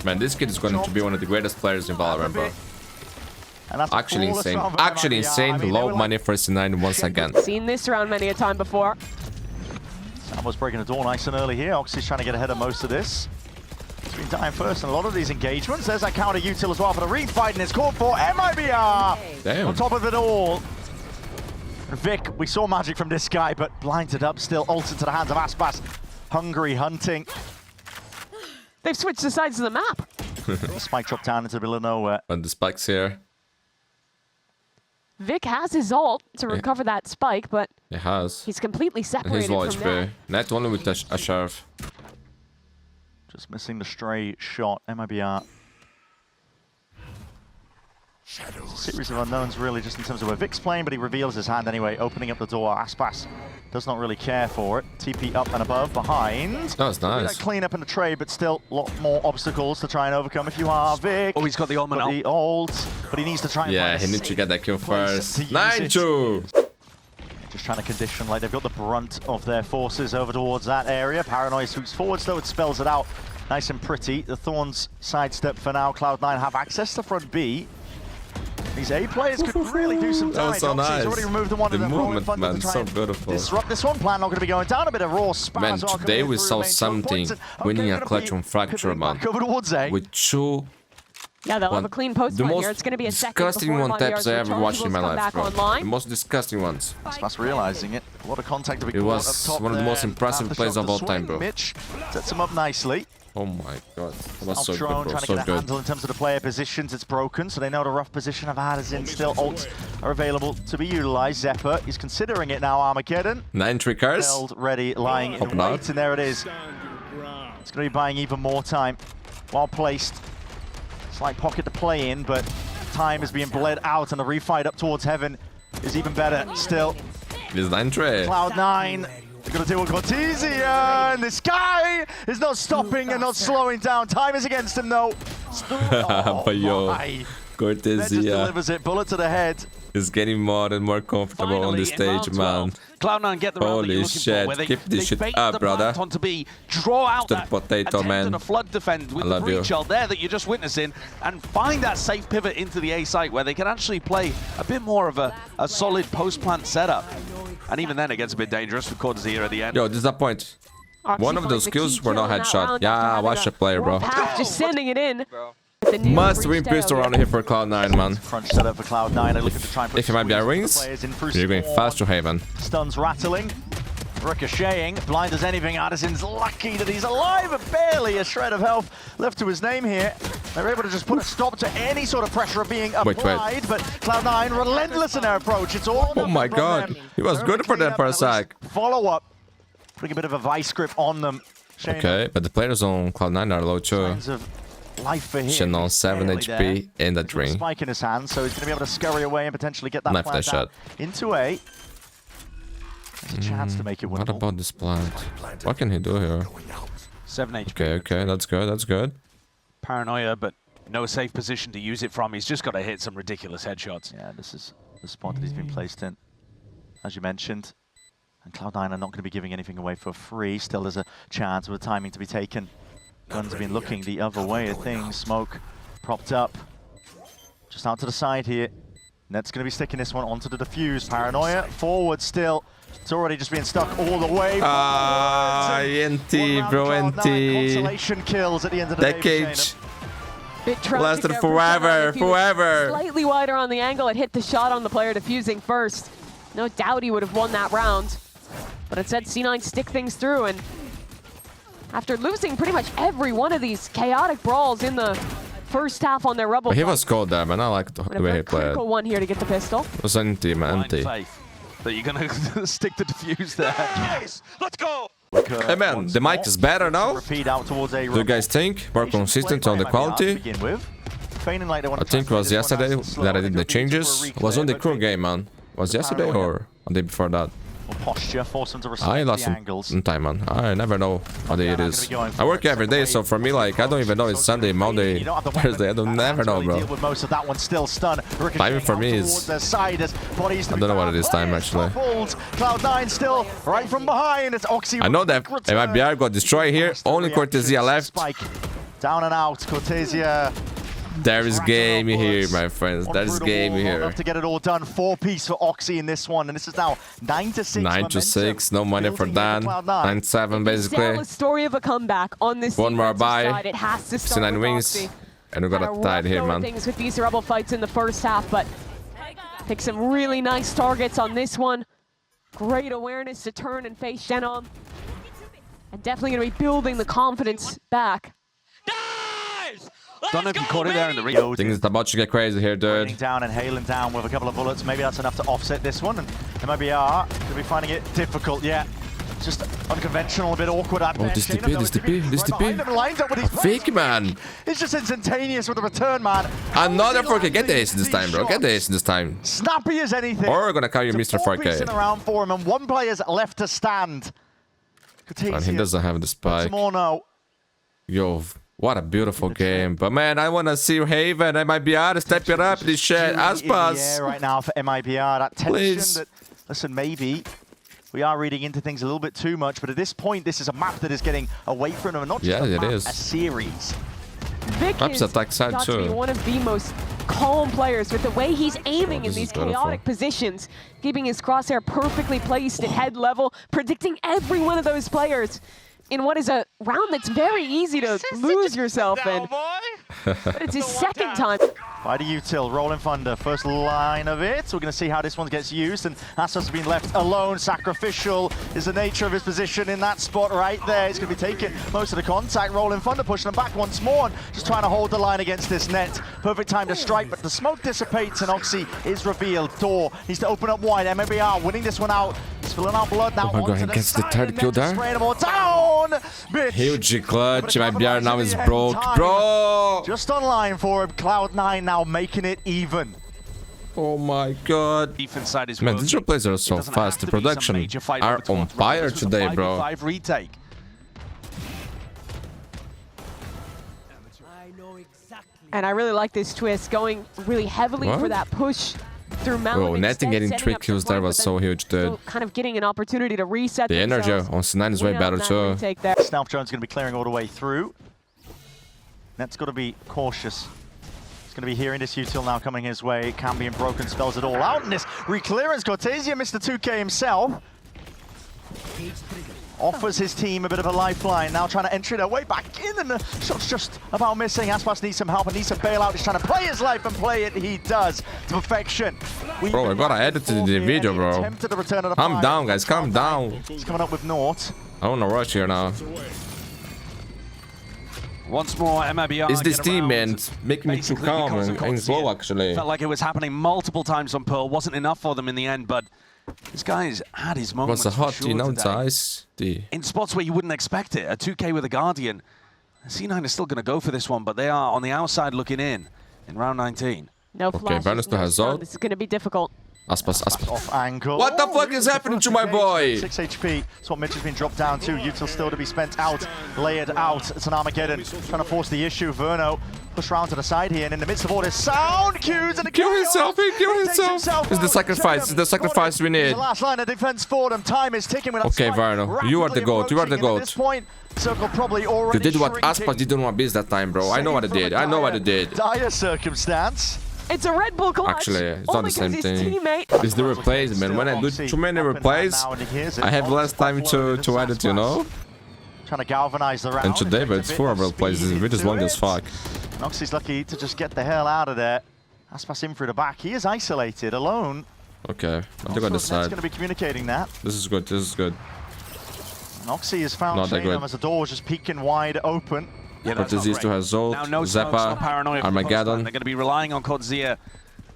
Man, this kid is going to be one of the greatest players in Valorant, bro. And that's Actually insane. Actually insane. I mean, Low money for C9 once again. Seen this round many a time before. Almost breaking the door nice and early here. OXY's trying to get ahead of most of this. He's been dying first in a lot of these engagements. There's that counter util as well for the refight, and it's called for MIBR. Damn. On top of it all. Vic, we saw magic from this guy, but blinded up still, ulted to the hands of ASPAS. Hungry hunting. They've switched the sides of the map. The spike dropped down into the middle of nowhere. But the spike's here. Vic has his ult to recover that spike, but It has. he's completely And separated he's low from HP. that. Not only with a sheriff. Just missing the stray shot. MIBR. Series of unknowns really just in terms of where Vic's playing, but he reveals his hand anyway, opening up the door. ASPAS does not really care for it. TP up and above, behind. That was nice. Clean up in the trade, but still a lot more obstacles to try and overcome if you are Vic. Oh, he's got the ultimate Got out. the ult, but he needs to try and Yeah, find he a needs to safe get that kill place first. to use 9-2. it. Just trying to condition like they've got the brunt of their forces over towards that area. Paranoid swoops forwards though, it spells it out nice and pretty. The Thorns sidestep for now. Cloud9 have access to front B. These A players could really do some That was damage. so OXY's nice. already removed the one The of them. movement, man, so beautiful. Disrupt this one. Plan not going to be going down. A bit of raw spaz. Man, coming today in we through saw the main choke something. points. Winning a gonna clutch be on Fracture, pivoting man. back over towards A. With two Yeah, they'll have a clean post the run most here. It's going to be a second disgusting before one taps I MIBR's ever watched in my rechargeables come life, back bro. online. The most disgusting ones. ASPAS realizing it. A lot of contact to be It caught was up top one of the most there. impressive After plays shot of the all time, swing, bro. Mitch sets him up nicely. Oh my god. That was so good, Drone bro. trying to So get a good. handle in terms of the player positions. It's broken, so they know the rough position of Addison. Still ults are available to be utilized. Zephyr is considering it now. Armageddon 9-3 cars. held ready, lying in Open wait, up. and there it is. It's going to be buying even more time. Well placed. Slight pocket to play in, but time is being bled out, and the refight up towards heaven is even better. Still, This 9-3. Cloud9 They're going to deal with Cortesia, and this guy is not stopping and not slowing down. Time is against him, though. But yo, That just Cortesia delivers it. Bullet to the head. is getting more and more comfortable on the stage, man. Cloud9 get the round that you're Holy looking shit, for, where keep this shit bait up, the brother. plant onto B, draw out Mr. that Potato attempt Man. and a flood defend with I the love you. breach shell there that you're just witnessing, and find that safe pivot into the A site where they can actually play a bit more of a solid post-plant setup. And even then it gets a bit dangerous with Cortesia at the end. Yo, disappoint. Oxy One of finds those the kills key were not kill in that headshot. round Yeah, after watch having the player, a bro. path just sending it in. The new Must win breach pistol down. round here for Cloud9, man. Crunch setup for Cloud9. They're looking to try and put If it might be squeeze our into the wings, players in through you're going spawn. fast to Haven. Stuns rattling. Ricocheting. Blind as anything. Addison's lucky that he's alive, but barely a shred of health left to his name here. They're able to just put a stop to any sort of pressure being applied, but Cloud9 relentless in their approach. It's all Oh my god, he was good for them for a sec. Follow up. Putting a bit of a vice grip on them. Shane, Okay, but the players on Cloud9 are low too. signs of life for him. Shen on 7 Barely HP there. in the Got a dream. spike in his hand, so he's going to be able to scurry away and potentially get that Knife plant that out shot. into A. There's a chance to make it What winnable. about this plant? What can he do here? 7 HP. Okay, that's good, that's good. Paranoia, but no safe position to use it from. He's just got to hit some ridiculous headshots. Yeah, this is the spot that he's been placed in, as you mentioned. And Cloud9 are not going to be giving anything away for free. Still, there's a chance with the timing to be taken. Guns have been looking the other way of things. Smoke propped up. Just out to the side here. Net's going to be sticking this one onto the defuse. Paranoia forward still. It's already just being stuck all the way. Ah, NT, bro, NT. Consolation kills at the end of the day. Decade. Bit tragic Lasted there for forever, Cloud9. If he was forever. Slightly wider on the angle, it hit the shot on the player defusing first. No doubt he would have won that round. But instead, C9 stick things through, and after losing pretty much every one of these chaotic brawls in the first half on their rubble. He was cold there, man. I like the a way he very played. critical one here to get the pistol. It was NT, man, Blind NT. faith that you're going to stick the defuse there. Yes, let's go! Hey man, the mic is better now? Repeat out towards a Do you guys think? More consistent on the quality? I think it was yesterday that I did the changes. It was on the crew game, man. Was yesterday or a day before that? Posture, force them to respect I lost the angles. some time, man. I never know what day it is. I work every day, so for me, like, I don't even know it's Sunday, Monday, Thursday. I don't never know, bro. Most of that one still stun. Timing for me is... I don't know what it is time, actually. Cloud9 still right from behind. It's OXY. I know that MIBR got destroyed here. Only Cortesia left. Spike. Down and out. Cortesia. There is game here, my friends. There is game here. Enough to get it all done. 4-piece for OXY in this one, and this is now 9-6. 9-6, no money for Dan. 9-7 basically. Tell a story of a comeback on this One more defensive buy. side. It has to start C9 with wings. OXY. And we got a tide here, man. Things with these rebel fights in the first half, but pick some really nice targets on this one. Great awareness to turn and face Shannon. And definitely going to be building the confidence back. Don't know if you caught it there in the ring. Things about to get crazy here, Raining dude. down and hailing down with a couple of bullets. Maybe that's enough to offset this one. And MIBR could be finding it difficult. Yeah, just unconventional, a bit awkward. This TP, this TP, this TP. Fake, man. It's just instantaneous with the return, man. Another 4K. Get the ace this time, bro. Get the ace this time. Snappy as anything. Or we're gonna carry It's Mr. a 4-piece in 4K. the round for him, and one player's left to stand. And he doesn't have the spike. Now. Yo, what a beautiful game. But man, I wanna see Haven. I might be out to step it up this shit. ASPAS. Right now for MIBR. That tension Please. that, listen, maybe we are reading into things a little bit too much, but at this point, this is a map that is getting away from them, and not just Yeah, a it map, is. a series. Vic Perhaps is attack side got to be too. one of the most calm players with the way he's aiming in this these is beautiful. chaotic positions, keeping his crosshair perfectly placed at head level, predicting every one of those players in what is a round that's very easy to lose yourself in. But it's his second time. By the util, Rolling Thunder, first line of it. We're going to see how this one gets used, and ASPAS has been left alone. Sacrificial is the nature of his position in that spot right there. He's going to be taking most of the contact. Rolling Thunder pushing him back once more, and just trying to hold the line against this net. Perfect time to strike, but the smoke dissipates, and OXY is revealed. Door needs to open up wide. MIBR winning this one out. He's filling out blood now. Oh my god, he gets the third kill there. Down, bitch. Huge clutch. MIBR now is broke. Bro! Just online for him. Cloud9 now making it even. Oh my god. Defense side is Man, working. these replays are so It doesn't fast. have The to be some production major fight are over the on towards fire This was a today, bro. 5v5 retake. I know exactly. And I really like this twist, going really heavily for What? that push through Melon. Bro, netting getting 3 kills there was so huge, dude. Kind of getting an opportunity to reset The energy themselves. on C9 is way Win out better on that too. retake there. Stealth Jones going to be clearing all the way through. Net's got to be cautious. He's going to be hearing this util now coming his way. Cambion broken spells it all out. And this reclearance, Cortesia, Mr. 2K himself, offers his team a bit of a lifeline. Now trying to enter their way back in, and the shot's just about missing. ASPAS needs some help and needs some bailout. He's trying to play his life, and play it he does to perfection. Bro, I gotta add it to the video, bro. Attempted a return of the Calm fire. down, guys, calm down. He's coming up with naught. I don't know rush here now. Once more, MIBR. Is this get team, around. man, making me too Basically, calm because of and Cortesia. slow, actually. Felt like it was happening multiple times on Pearl. Wasn't enough for them in the end, but this guy's had his moments. Was a hot, for sure you know, it's today. ice. In spots where you wouldn't expect it. A 2K with a Guardian. C9 is still going to go for this one, but they are on the outside looking in round 19. No flashes, Varnus still no has stun. ult. This is going to be difficult. Aspas, Aspas. Off angle. What the Oh, fuck is the happening first to my engagement. boy? 6 HP. That's what Mitch has been dropped down to. Util still to be spent out, layered out. It's an Armageddon trying to force the issue. Verno push round to the side here, and in the midst of all this sound cues and the Kill chaos, himself, he killed takes himself. It's the out. sacrifice, it's the sacrifice we need. The last line of defense for them. Time is ticking with that Okay, spike Varno, you are the rapidly GOAT, you are the approaching, and GOAT. At this point, Circle probably already You did what shrinking. Aspas did on my biz that time, bro. I know what I did. I know what I did. Dire circumstance. It's a Red Bull clutch. Actually, it's not only the same 'cause his thing. teammate- It's the replays, man. When I do too many replays, I have less time to edit, you know? Trying to galvanize the round. And today, but it's 4 replays. This video's long as fuck. Noxie's lucky to just get the hell out of there. Aspas in through the back. He is isolated, alone. Okay, I think on this Net's side. going to be communicating that. This is good, this is good. Noxie has found Not that good. Shaynam as the door is just peeking wide open. Yeah, that's Cortesia not still great. has Zolt, Now, no smokes, no Zeppa, paranoia from the post line. Armageddon. They're going to be relying on Cortesia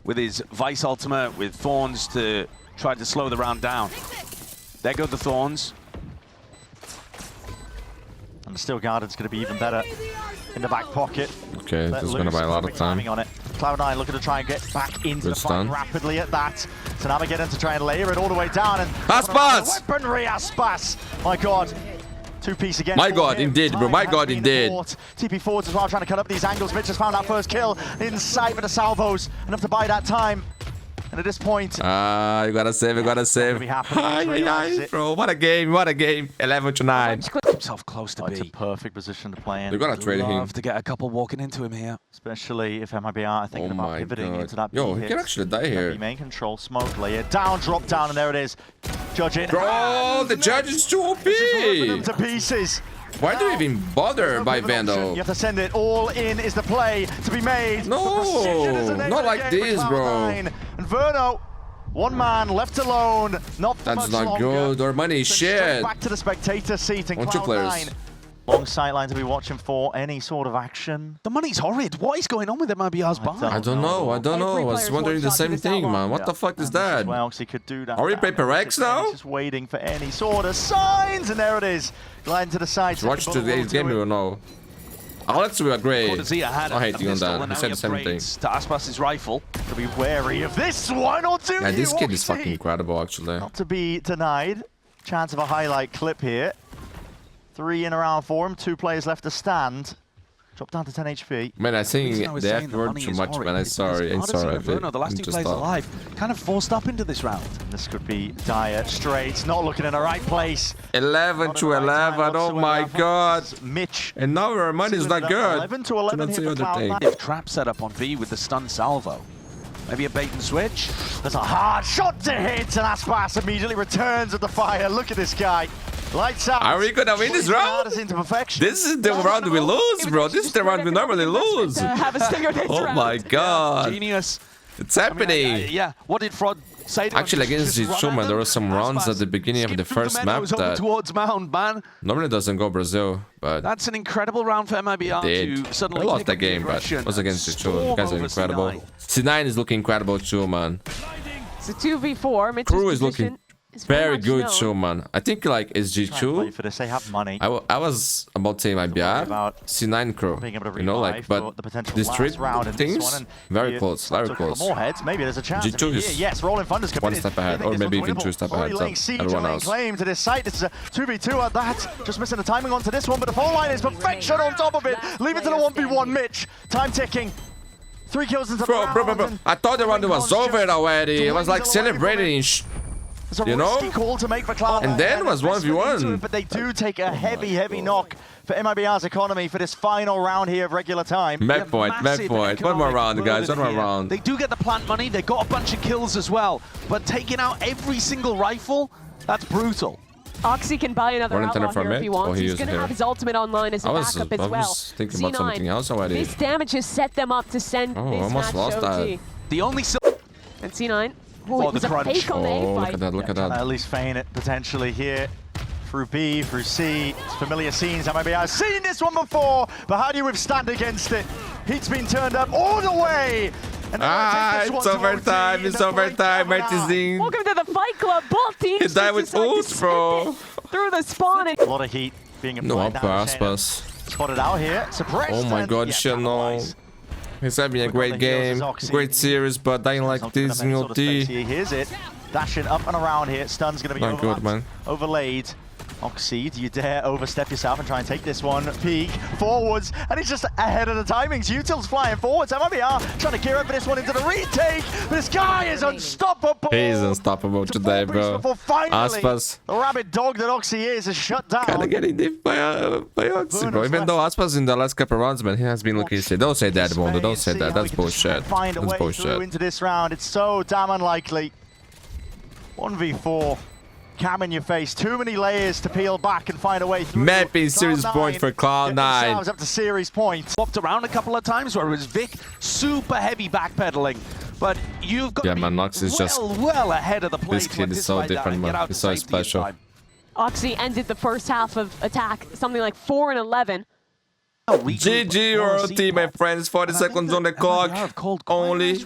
with his Vice ultimate, with Thorns to try to slow the round down. There go the Thorns. And the Steel Guardian's going to be even better in the back pocket. Okay, Let this is gonna loose, buy a lot of perfect timing time. on it. Cloud9 looking to try and get back into Good the fight stun. rapidly at that. So now we get to try and layer it all the way down. And Aspas! Weaponry, Aspas! My God. 2-piece again. My for God, him. indeed, bro. Time My has God, been indeed. bought. TP forwards as well, trying to cut up these angles. Mitch has found that first kill inside with the salvos. Enough to buy that time. And at this point, You gotta save, you gotta save. be happening. He realizes it. Bro, what a game, what a game. 11-9. Keep himself close to it's a B. perfect position to play in. They're gonna trade him. Love to get a couple walking into him here. Especially if MIBR are Oh thinking about my pivoting into god. that Yo, B he can hit. actually die here. Main control, smoke layer, down, drop down, and there it is. Judge it. Bro, the judge is too OP. Ripping them to pieces. Why do you even bother by Vandal? You have to send it. All in is the play to be made. No, Precision is the name not of the like game for this, bro. Cloud9. And Verno, one man left alone. Not for That's much not longer. good. Our money is Sent straight shit. back to the spectator seat and On 2 players. Cloud9. Long sightline to be watching for any sort of action. The money's horrid. What is going on with MIBR's I buy? don't I don't know, I don't know. I was wondering the same thing, man. What the fuck is that? Well, he could do that. Are we Paper X now? He's just waiting for any sort of signs, and there it is. Gliding to the side. Watch today's game, you will know. Alex, we are great. Cortesia had I hate you on pistol, that. and He now said the same thing. upgrades to Aspas's rifle. To be wary of this one or two. Yeah, this kid is OXY. fucking incredible, actually. Not to be denied. Chance of a highlight clip here. 3 in around for him. 2 players left to stand. Drop down to 10 HP. Man, I The reason think I was they saying have the word money too is much, horrid man. I'm is sorry. I'm Odyssey sorry. and Verno, the last 2 Just players stop. alive, kind of forced up into this round. This could be dire straight. Not looking in the right place. 11 Not to in the right time 11. Oh my whatsoever. god. Mitch. And now our money is not good. 11 to 11 Do not here say for other thing. Cloud9. If trap set up on V with the stun salvo. Maybe a bait and switch. There's a hard shot to hit, and Aspas immediately returns with the fire. Look at this guy. Lights out. Are we gonna win this Pushing round? Artis into perfection. This is the round we lose, bro. This is the round we normally lose. To have a stinger this Oh round. my god. Genius. It's I mean, happening. yeah, what did Frod say to him? Actually, against Just run Jitsuman, at there were them? some rounds at the beginning of Skip the through first map meadows over that towards Mound, man. normally doesn't go Brazil, but That's an incredible round for MIBR did. to suddenly I lost pick that up the game, but aggression it was against and Jitsu. You storm guys are over incredible. C9. C9 is looking incredible too, man. It's a 2v4. Mitch's Crew is position. looking is Very much good known. show, man. I think like it's Play G2. for this, they have money. I was about to say MIBR, about C9 crew, being able to you know, like, revive but for the potential these three last round in this things, one, and very you close, very took a couple close. more heads. Maybe there's a chance. G2 Here, is yes, Rolling Thunder's committed. one step ahead, They think or this maybe one's even winnable. 2 steps Already ahead laying of siege, everyone laying else. claim to this site. This is a 2v2 at that. Just missing the timing onto this one, but the phone line is perfection on top of it. Leave it to the 1v1 Mitch. Time ticking. 3 kills into the round. I thought the round was over already. It was like Swings away from celebrating. It's a You know? risky call to make for Cloud9. And then was 1v1. But they do take a heavy knock for MIBR's economy for this final round here of regular time. Map point. Massive One more round, economic guys. One more burden here. round. They do get the plant money. They got a bunch of kills as well. But taking out every single rifle, that's brutal. OXY can buy another Running outlaw thunder from here if it? he Oh, wants. he He's used going it to here. have his ultimate online as a I was backup as well. thinking about C9, something else already. this damage has set them up to send Oh, this almost match lost to OT. that. The only And C9, For it was the a crunch. fake on the A Oh, look fight. at that, look at Trying to that. at least feign it potentially here. Through B, through C, it's familiar scenes. MIBR has seen this one before, but how do you withstand against it? Heat's been turned up all the way. And they're gonna take this It's one to overtime, OT. it's The overtime, point Martizine. Welcome to the Fight Club. Both teams He died just with decide to ult, send bro. it through the spawn. And A lot of heat being No, applied up down for the chain. ASPAS. Spotted out here, suppressed. Oh my and god, yeah, shit, no. capitalized. He's having a Quick on great the heels game, is Oxy. great series, but dying like Not gonna this make in sort of space OT. here. Here's it. Dashing up and around here. Stun's going to be Not good, overlapped, man. overlaid. Oxy, do you dare overstep yourself and try and take this one? Peek, forwards, and he's just ahead of the timings. Util's flying forwards. MIBR trying to gear up for this one into the retake. This guy is unstoppable. He's unstoppable To today, full boost bro. before finally ASPAS. the rabid dog that Oxy is shut down. Kinda getting dipped by Oxy, bro. Even though ASPAS in the last couple rounds, man, he has been looking shit. Don't say that, Mundo. Don't say that. That's bullshit. Find a That's way through bullshit. into this round. It's so damn unlikely. 1v4. Cam in your face. Too many layers to peel back and find a way through. Mapping series Cloud9 point for get Cloud9. themselves up to series points. swapped around a couple of times where it was Vic super heavy backpedaling. But you've got Yeah, to be man, Nox is just- well ahead of the plate. This kid is so different, man. He's so special. OXY ended the first half of attack something like 4-11. GG or OT, my friends. 40 seconds on the clock. Only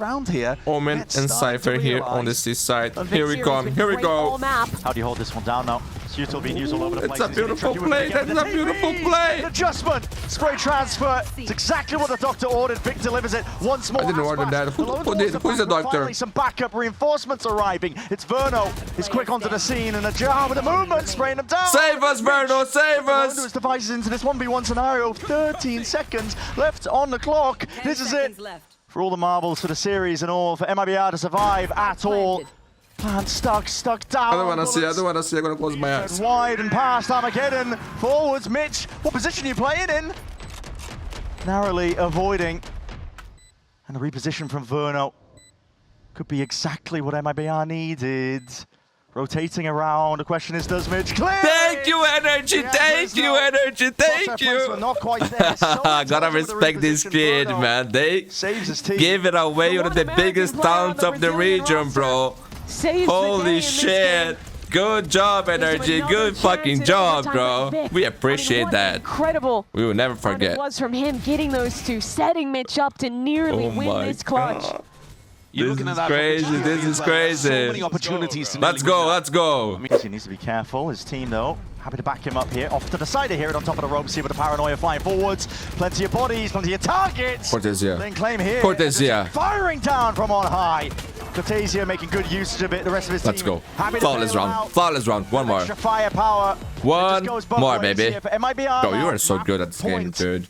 Omen and Cypher here on the C side. Here we come. Here we go. How do you hold this one down now? Util being used all over the It's place. a It's gonna be beautiful tricky with play. it That's again. a beautiful play. Adjustment. Spray transfer. It's exactly what the doctor ordered. Vic delivers it once more. I didn't order ASPAS. that. Who The lone did? wolves are Who's the back with doctor? Finally some backup reinforcements arriving. It's Verno. He's quick onto the scene and a jar with a movement, spraying them down. Save us, Verno. Save Onto us. his devices into this 1v1 scenario. 13 seconds left on the clock. This is it for all the marbles for the series and all for MIBR to survive at all. Man, stuck down. I don't wanna see. I'm gonna close my eyes. Wide and past Armageddon. Forwards, Mitch. What position are you playing in? Narrowly avoiding. And a reposition from Verno. Could be exactly what MIBR needed. Rotating around. The question is, does Mitch clear? Thank you, Energy. Thank you, Energy. Thank you. Not quite there. So Gotta tough with the respect this reposition. kid, Verno man. They saves his team. give it away The one of the one American biggest player on talents the of the Brazilian region, roster. bro. Saves the day Holy in this shit. game. Good job, Energy. Another Good chance fucking in job, overtime bro. for Vic. We I appreciate mean, what that. incredible We will never run it forget. was from him getting those two, setting Mitch up to nearly Oh win my this clutch. God. You're This looking is at that crazy, from this is so crazy. many opportunities to Let's nearly go, win that. let's go. He needs to be careful. His team, though, happy to back him up here. Off to the side of here, on top of the rope. See with the paranoia flying forwards. Plenty of bodies, plenty of targets. Cortesia. Then claim here. Cortesia. Firing down from on high. Cortesia making good usage of it. The rest of his Let's team go. happy to Flawless bail him round. out. Flawless round. One more. Extra firepower. One It just goes both more, ways baby. here for MIBR Bro, you now. are so good at this game, Point. dude.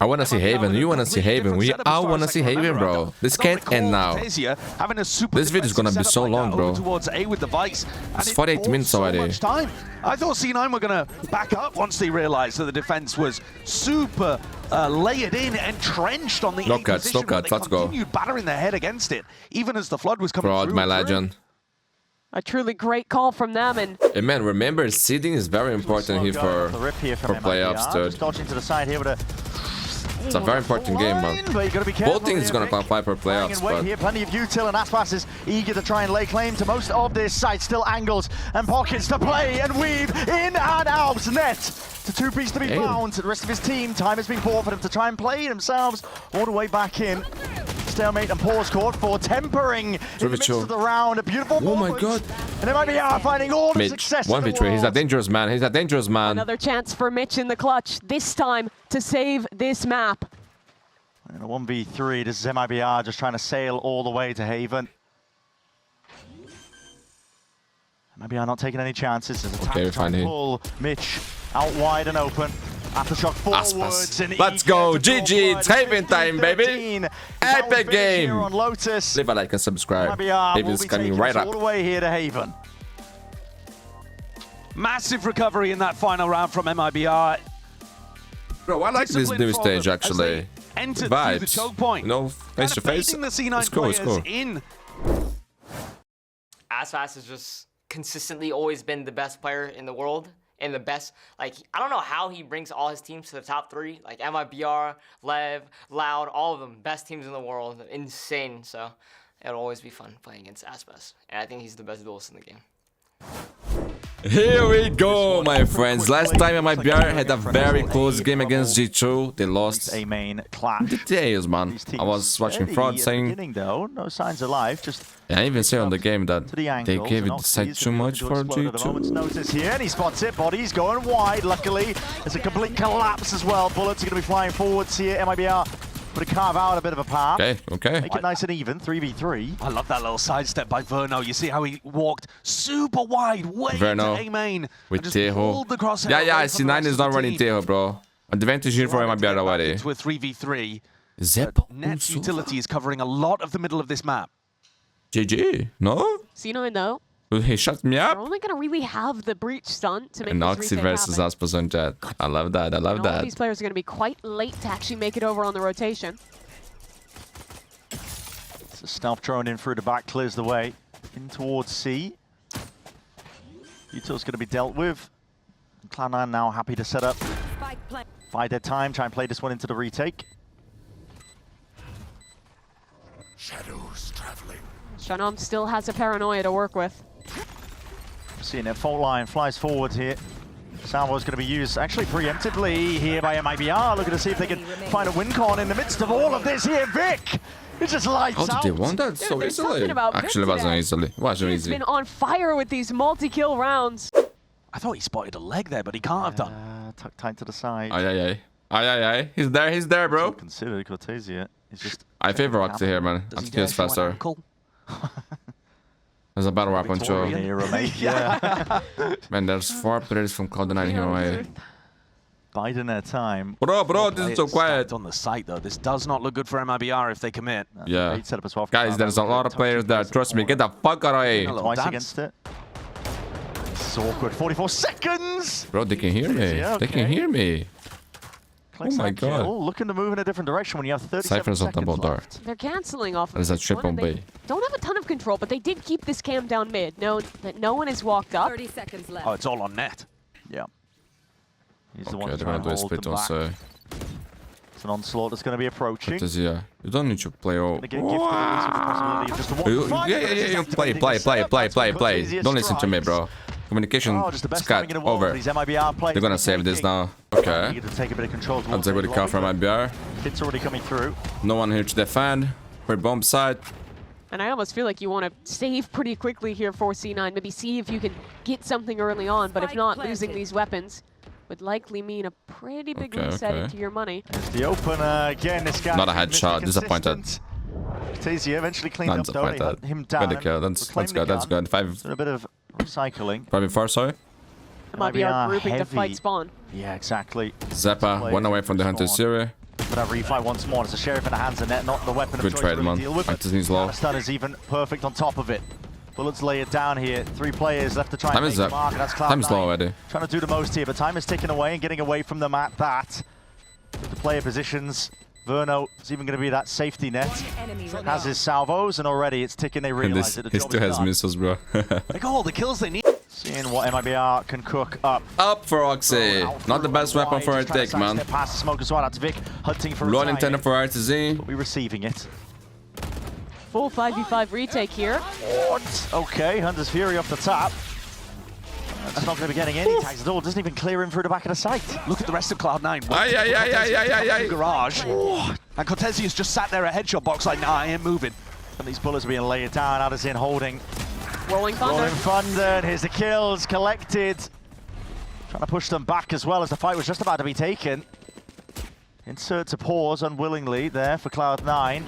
I wanna see Haven. You wanna see Haven. We all wanna see Haven, bro. This can't end now. This video is gonna be so long, bro. Towards A with the Vice, and It's it 48 bought minutes so already. much time. I thought C9 were gonna back up once they realized that the defense was super layered in, entrenched on the No A cuts, position, no but cuts, they let's go. continued battering their head against it, even as the flood was coming Fraud, through. my and through. legend. A truly great call from them, and Hey, man, remember, seeding is very important here for playoffs, dude. Just dodging to the side here with a It's a very important game, man. But you gotta be careful Both teams here, gonna Vic. qualify for Lying playoffs, in wait but here, plenty of util, and ASPAS is eager to try and lay claim to most of this site. Still angles and pockets to play and weave in and out. Net to two-piece to be Damn. found. The rest of his team, time has been bought for them to try and play themselves all the way back in. stalemate and pause caught for tempering in the midst of the round. A beautiful my moment. God. And MIBR finding all the Mitch, success 1v3. He's a dangerous man. He's a dangerous man. Another chance for Mitch in the clutch, this time to save this map. And a 1v3, this is MIBR just trying to sail all the way to Haven. MIBR not taking any chances. There's a tap to try and pull Mitch out wide and open. Aftershock forwards. And let's go. GG. It's Haven time, baby. Epic game. On Lotus. Leave a like and subscribe. Haven's coming right up. All the way here to Haven. Massive recovery in that final round from MIBR. Bro, I like this new stage actually. Entered through the choke point. You know, face to face. The C9 players in. ASPAS has just consistently always been the best player in the world. And the best, like, I don't know how he brings all his teams to the top 3. Like, MIBR, Lev, Loud, all of them. Best teams in the world. Insane. So, it'll always be fun playing against ASPAS. And I think he's the best duelist in the game. Here we go, my friends. Last time MIBR had a very close game against G2. They lost a main clash. Details, man. I was watching Fraud saying... though, no signs of life, just... I even say on the game that they gave it the side too much for G2. Notice here, and he spots it. Body's going wide. Luckily, there's a complete collapse as well. Bullets are going to be flying forwards here. MIBR but to carve out a bit of a path. Okay. Make it nice and even. 3v3. I love that little sidestep by Verno. You see how he walked super wide, way Verno to A main. with Tejo. Yeah, C9 is not running Tejo, bro. Advantage here for MIBR already. To a 3v3. Zep. Net utility is covering a lot of the middle of this map. GG. No? C9 though. He shut me up. They're only going to really have the breach stunt to make And this OXY retake versus happen. ASPAS on Jet. I love that. I love All that. of these players are going to be quite late to actually make it over on the rotation. So stealth drone in through the back, clears the way. In towards C. Util's going to be dealt with. Cloud9 now happy to set up. Bide their time, try and play this one into the retake. Shadows traveling. Shannon still has a paranoia to work with. Seeing it, fault line flies forward here. Salvo's going to be used actually preemptively here by MIBR. Looking to see if they can find a win con in the midst of all of this here. Vic! It just lights out. How did they want that so There's easily? something about Actually, it Vic wasn't today. easily. It wasn't He's easy. been on fire with these multi-kill rounds. I thought he spotted a leg there, but he can't have done. Tucked tight to the side. Aye. He's there, bro. Considered Cortesia. He's just. I favor OXY here, man. Does he OXY dare is show an faster. ankle? There's a battle rap on show. Yeah. Man, there's 4 players from Cloud9 here away. Biding their time. Bro, this is so quiet. Stacked on the site though. This does not look good for MIBR if they commit. Yeah. Great setup as well for Guys, Cloud9. there's a lot of players there. Trust me, get the fuck out of here. Little Twice dance. against it. This is awkward. 44 seconds! Bro, they can hear me. Yeah, They can okay. hear me. Collects my that God. kill, looking to move in a different direction when you have 37 Cypher's on seconds double door. left. They're canceling off of There's a this one, triple and they B. don't have a ton of control, but they did keep this cam down mid. Know that no one has walked up. 30 seconds left. Oh, it's all on net. Yeah. He's the one Okay, to they're try gonna and do a hold split them back. also. It's an onslaught that's going to be approaching. You don't need to play all. Gonna get gifted with the possibility of just a one. Yeah. Play. Don't listen to me, bro. Communication Oh, just the best scat timing in the world. over. These MIBR players They're gonna save this now. Okay. Eager to take a bit of control. I'll take with the car from MIBR. It's already coming through. No one here to defend. We're bomb side. And I almost feel like you want to save pretty quickly here for C9. Maybe see if you can get something early on, but if not, losing these weapons would likely mean a pretty big reset into your money. It's the opener again. This guy. Not a headshot. Disappointed. Tasia eventually cleaned Not up. Though. They disappointed. had him down. Good kill. That's reclaimed good. the That's gun. good. 5. So a bit of recycling. Probably 4, sorry. MIBR grouping to heavy. fight spawn. Yeah, exactly. Zappa, 1 away from the Hunter Series. But that refight once more. It's a sheriff in the hands of net, not the weapon Good of choice trade, to really man. deal with. Actus needs low. The stun is even perfect on top of it. Bullets lay it down here. 3 players left to try Time and is make up. the mark, and that's Time is Cloud9 low already. trying to do the most here, but time is ticking away and getting away from them at that. The player positions. Verno is even going to be that safety net. Has his salvos, and already it's ticking. They And realize this that the he job still is has done. missiles, bro. They got all the kills they need. Seeing what MIBR can cook up. Up for OXY. Not the best weapon for a take, man. Past the smoke as well. That's Vic hunting for Low a intended for RTZ. We're receiving it. Full 5v5 retake here. What? Okay, Hunter's Fury off the top. That's not going to be getting any tags at all. Doesn't even clear him through the back of the site. Look at the rest of Cloud9. Ay. Garage. And Cortesia's just sat there at headshot box like, nah, I ain't moving. And these bullets are being laid down. Addison holding. Rolling Thunder. Rolling Thunder. And here's the kills collected. Trying to push them back as well as the fight was just about to be taken. Insert to pause unwillingly there for Cloud9.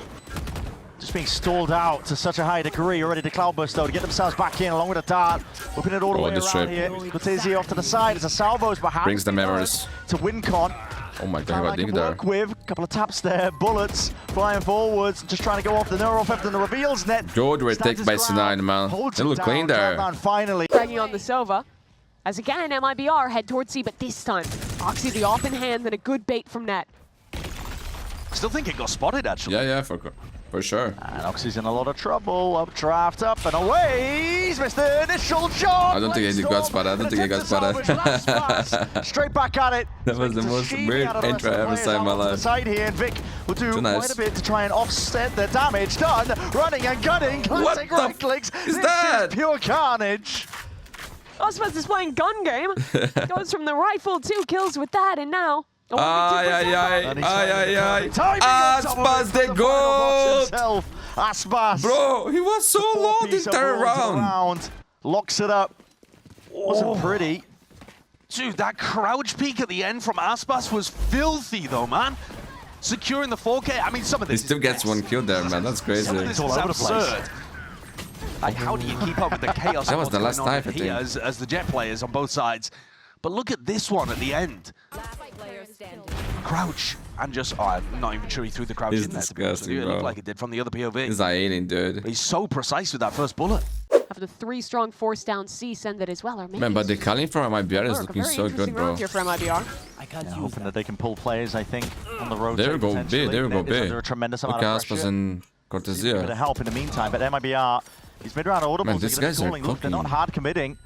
Just being stalled out to such a high degree. Already to Cloudburst though to get themselves back in along with a dart. Whipping it all the way around here. Cortesia off to the side as a salvo's behind. Brings the memories. To WinCon. Oh my god, what dig there. Work with a couple of taps there, bullets flying forwards, just trying to go off the neural theft and the reveals net. Good, we're taken by C9, man. They look clean there. Finally. Dragging on the Sova. As again, MIBR head towards C, but this time, Oxy the off in hand and a good bait from net. Still think it got spotted, actually. Yeah, for sure. And Oxy's in a lot of trouble. Updraft up and away. He's missed the initial shot. I don't think he got spotted. I don't think he got spotted. Straight back at it. That was the most weird intro I ever saw in my life. Side here, and Vic will do quite a bit to try and offset the damage done. Running and gunning. Classic right clicks. Is that? Is pure carnage. ASPAS is playing gun game. Goes from the rifle, 2 kills with that, and now. Ay. ASPAS the goat! ASPAS. Bro, he was so low the entire round. Locks it up. Wasn't pretty. Dude, that crouch peek at the end from ASPAS was filthy, though, man. Securing the 4K. I mean, some of He this still gets 1 kill there, man. That's crazy. Some of this all is over the place. absurd. Like, how do you keep up with the chaos? That was the last going on knife, I here think. as the Jet players on both sides. But look at this one at the end. Crouch and just, I'm not even sure he threw the crouch He's in there. disgusting, It looked bro. like it did from the other POV. He's alien, dude. He's so precise with that first bullet. After the 3 strong force down C, send it as well. Man, but the calling from MIBR is Look, looking very so good, interesting bro. round here for MIBR. I can't use Hoping that. that they can pull players, I think, on the road. There we go, B. There we go, Net is B. under a tremendous Look amount at of ASPAS pressure. and A bit of Cortesia. help in the meantime, but MIBR, these mid-round audibles Man, are these going to guys be are calling. Look, they're not cooking. hard committing.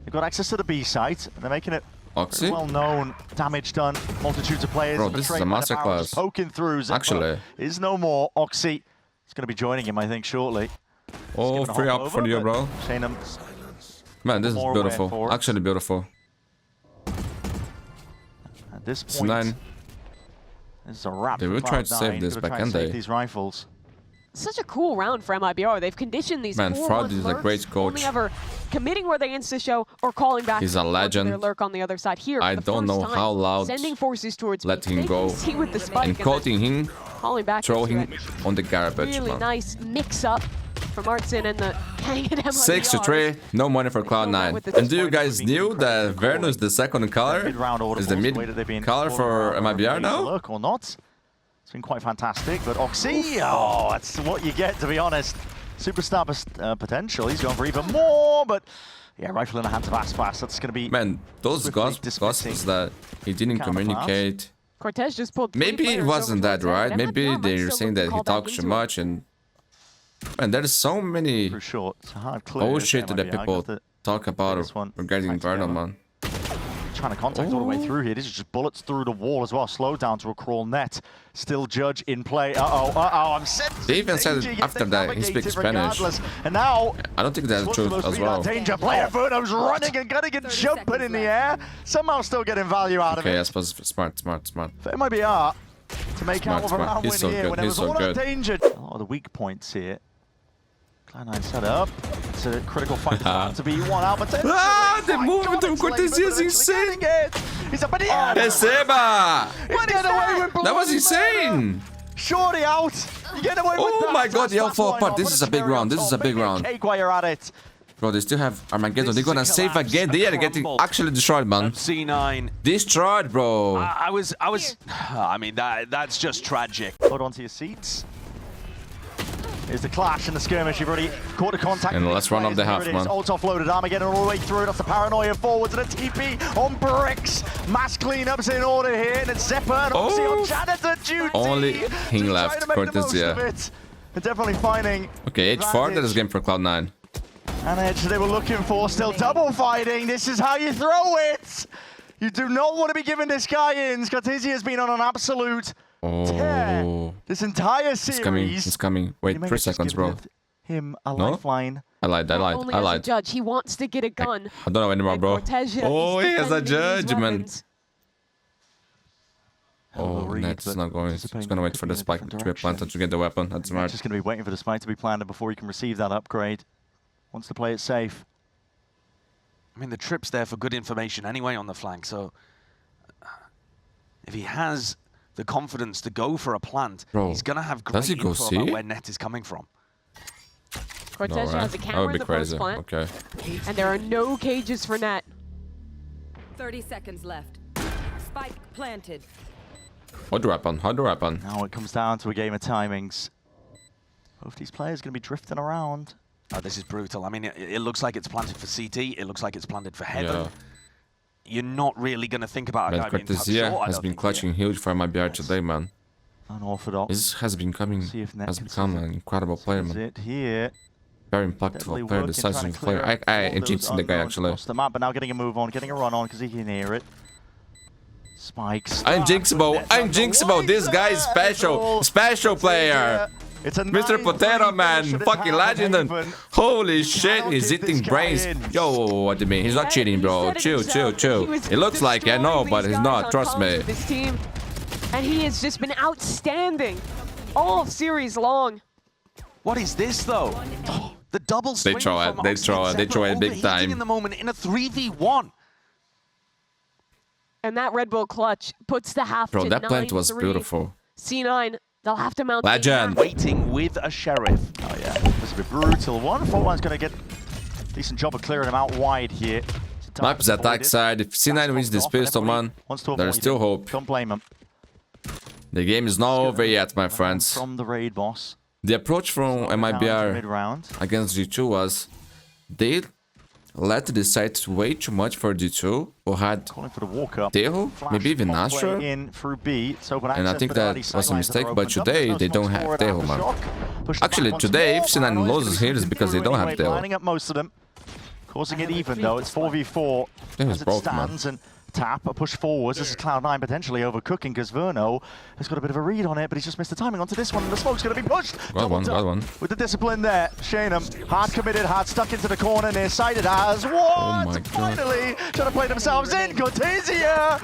They've got access to the B site, and they're making it Oxy? well known. Damage done, multitudes of players. Bro, on the this is train a by the masterclass. barrels, poking through. Zeppo Actually. is no more. Oxy is going to be joining him, I think, shortly. Oh, Giving a free hop up for over, you, but bro. Shanum, Man, this is more aware beautiful. for it. Actually beautiful. at this It's point, 9. this is a wrap. They for will try to Cloud9. save this Gotta back try and end, save they. these rifles. Such a cool round for MIBR. They've conditioned these Man, 4-1 Fraud is a lurks, great coach. only ever committing where they insta-show or calling back. He's a for legend. Their lurk on the other side here. I for the don't first know time, how loud sending forces towards let me, him go taking C with the spike and then quoting him, calling back throw into him it. on the garbage, Really man. nice mix-up from Artson and the hang at MIBR. 6-3, no money for Cloud9. And do you guys knew that Vernus, the second color, Mid-round audibles, is the mid way that they've been color for calling around MIBR whether now? Look or not. It's been quite fantastic, but Oxy, oh, that's what you get, to be honest. Superstar potential, he's going for even more, but yeah, rifle in the hands of ASPAS, that's going to be... Man, those swiftly gossips that he didn't counterparts. communicate. Cortez just pulled 3 Maybe it players wasn't over that towards right. end. Maybe MIBR might they're still saying look to that he call back talks too into it. much, and there's so many For sure. It's a hard clear. bullshit that MIBR. people Got to talk about this one regarding tight Verno, together. man. Trying to contact all the way through here. This is just bullets through the wall as well. Slow down to a crawl net. Still Judge in play. I'm sensing They even said danger, yet after they that he navigate speaks it Spanish. regardless. And now I don't think that's what's true supposed to as be that well. danger player. Verno's running and gunning and jumping in the air. Somehow still getting value out Okay, I of it. suppose smart. For MIBR to make Smart, out of a smart. round He's win so here good, when it he's was so all good. endangered. A lot of the weak points here. Cloud9 set up. It's a critical fight to be won out, but then The movement of Cortesia is insane! He's up in the air. Receba! He's getting away with That was bloody insane! murder. Shorty out. You get away with Oh that. my god, the That's L4 why apart. not. This Put is a big cherry round. on This is a top. big Maybe round. Cake while you're at it. Bro, they still have Armageddon. This They're is a gonna save collapse, again. They a are getting crumble. actually destroyed, man. C9. Destroyed, bro. I was. I mean, that's just tragic. Hold on to your seats. Here's the clash and the skirmish. You've already caught the contact. And with let's these run up players. the Here half, it is. man. Ult offloaded Armageddon all the way through. That's the paranoia forwards and a TP on bricks. Mass cleanups in order here. And it's Zeppa and Oxy on janitor duty. Only him to left, try to make the most Cortesia. of it. They're definitely finding Okay, H4, that is game for Cloud9. and edge they were looking for. Still double fighting. This is how you throw it. You do not want to be giving this guy in. Cortesia has been on an absolute tear Oh, this entire series. it's coming. Wait, You may 3 just seconds, give bro. it him a No? lifeline. I lied. Only as a judge, he wants to get a gun. I don't know anymore, bro. Cortez, Oh, he has a defending these judgment. weapons. Oh, read, Nets is but not going. He's anticipating gonna it wait could for be the in a spike different to be direction. planted to get the weapon. That's smart. Just going to be waiting for the spike to be planted before he can receive that upgrade. Wants to play it safe. I mean, the trip's there for good information anyway on the flank, so if he has the confidence to go for a plant, Bro, he's going to have does great he go info see? about where Net is coming from. Cortez No, right? has a That camera would in be the crazy. first plant, Okay. and there are no cages for Net. 30 seconds left. Spike planted. Hold the weapon. Hold the weapon. Now it comes down to a game of timings. Both these players going to be drifting around. Oh, this is brutal. I mean, it looks like it's planted for CT. It looks like it's planted for Heaven. Yeah. You're not really going to think about a But guy being touched Cortezia short, I has don't been think. clutching huge for MIBR today, man. Unorthodox. This has become See if Net has can become seize an incredible player, Is man. it here? Very Definitely impactful player, working, trying to decisive clear player. out I all those jinxed the guy unknowns actually. across the map, but now getting a move on, getting a run on because he can hear it. Spikes. I'm jinxable. I'm jinxable. This guy is special player. It's a Mr. Potato Man, fucking legend. And holy shit, he's eating brains. Yo, what do you mean? He's not cheating, bro. Chill, chill, chill. It looks like I know, but he's not. Trust me. This team, and he has just been outstanding all series long. What is this, though? The double swing throw it, from they Oxy throw it, they Zebra throw it big overheating time. in the moment in a 3v1. And that Red Bull clutch puts the half Bro, to that plant was 9-3. beautiful. C9, they'll have to mount the Legend. air. Waiting with a Sheriff. Oh yeah, this will be brutal. One Fortline's going to get a decent job of clearing him out wide here. Map is attack side. If C9 wins this pistol, man, there's still hope. Don't blame him. The game is not over yet, my friends. From the raid boss. The approach from MIBR Mid-round. against G2 was they let the site way too much for G2, who had Calling for the walk-up. Teho, maybe even Flash Astra. in through B. It's open And I access, think but that already was a sidelines mistake, are but opened up. today There's they no don't smokes have forward Teho, after man. shock. Push the Actually, back once today, more. if C9 Paranoia's loses gonna here, it's be because they don't have anyway, Teho. lining up most of them. Causing it even, though. It's 4v4 Teho's as it broke, man. stands. And tap, a push forwards. This is Cloud9 potentially overcooking because Verno has got a bit of a read on it, but he's just missed the timing onto this one. And the smoke's going to be pushed. Got one, got one. With the discipline there, Shanum, hard committed, hard stuck into the corner, near sighted as what? Oh my God. Finally, trying to play themselves in. Cortezia.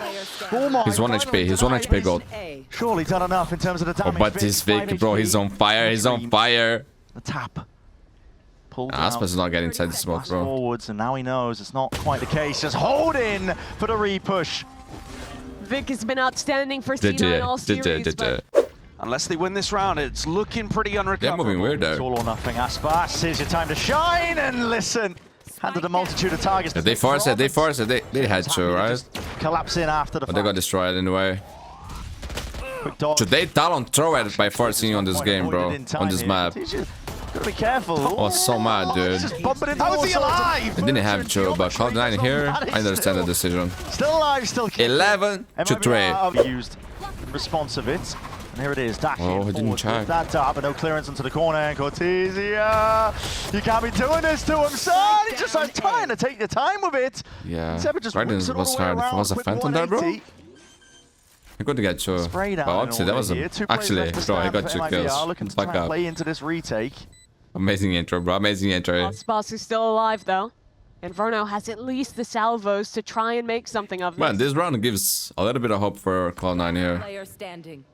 Oh my. He's 1 HP, he's 1 HP gold. Surely done enough in terms of the Oh, damage. but this Vic, bro, he's on fire, he's on fire. The tap. Pulled ASPAS is not getting inside the smoke, Fast bro. forwards, and now he knows it's not quite the case. Just holding for the repush. Vic has been outstanding for C9 all series, but Unless they win this round, it's looking pretty They're unrecoverable. moving weird It's though. all or nothing. ASPAS, here's your time to shine and listen. Handed a multitude of targets. They forced it, they forced it, they had to, right? Just collapse in after the But they got destroyed anyway. Quick dodge. Should they talent throw it by forcing on this game, bro? On this map. Gotta be careful. I was so mad, dude. Just bumping into How is all he sorts of alive? I didn't have to, but Cloud9 here, I understand the decision. Still alive, still kicking. 11 to 3. MIBR used in response of it. And here it is, dashing Oh, he didn't forward check. with that dart, but no clearance into the corner. And Cortezia, you can't be doing this to him, son. He just has time to take your time with it. Yeah, Zebra just Guardians whips it all was the way hard. If it around, was a quick Phantom there, bro, 180. I couldn't get two. Spray But down Oxy, that was here. a... Two players Actually, left to bro, I stand got for 2 MIBR, kills. looking to Back try and up. play into this retake. Amazing intro, bro. Amazing intro. ASPAS is still alive though. And Verno has at least the salvos to try and make something of this. Man, this round gives a little bit of hope for Cloud9 here. Player standing.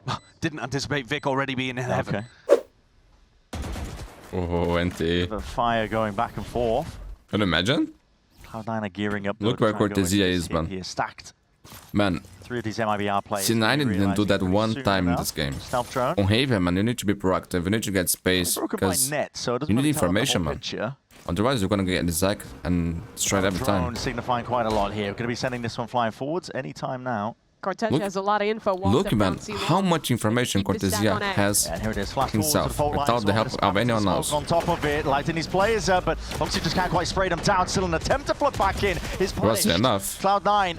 Didn't anticipate Vic already being in heaven. Okay. Oh, NT. The fire going back and forth. Can you imagine? Cloud9 are gearing up. Look though, where to try and go Cortezia into is, this man. hit here. Stacked. Man, 3 of these MIBR players. C9 didn't realizing do that pretty one soon time in now. this game. Stealth drone. On Haven, man, you need to be proactive. You need to get space Broken by because net, so it doesn't you need really tell the information, whole man. picture. Otherwise, you're gonna get the Zac and destroy it every Drone time. signifying quite a lot here. We're going to be sending this one flying forwards anytime now. Cortez Look- has a lot of info. Look, man, how much information Keep the stack Cortezia on edge. has And here it is, flash forward to the himself fault line. without the help of anyone else. On top of it, lighting his players up, but obviously just can't quite spray them down. Still an attempt to flood back in. Is punished. enough. Cloud9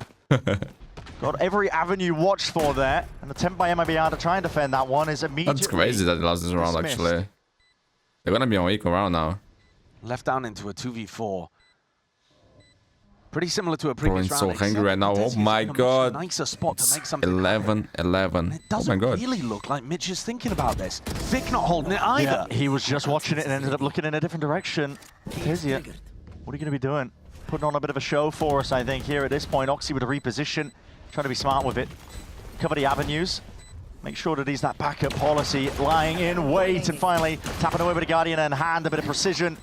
got every avenue watched for there. An attempt by MIBR to try and defend that one is immediately. That's crazy that he lost this round, dismissed. actually. They're gonna be on equal round now. Left down into a 2v4. Pretty similar to a Bro, previous I'm round. so hungry right now. Oh my god. Nicer spot to make something. 11-11. It Oh doesn't my god. really look like Mitch is thinking about this. Vic not holding it either. Yeah, he was just watching it and ended up looking in a different direction. Kezia, what are you going to be doing? Putting on a bit of a show for us, I think, here at this point. OXY with a reposition, trying to be smart with it. Cover the avenues. Make sure that he's that backup policy, lying in wait, and finally tapping away with a Guardian and hand, a bit of precision.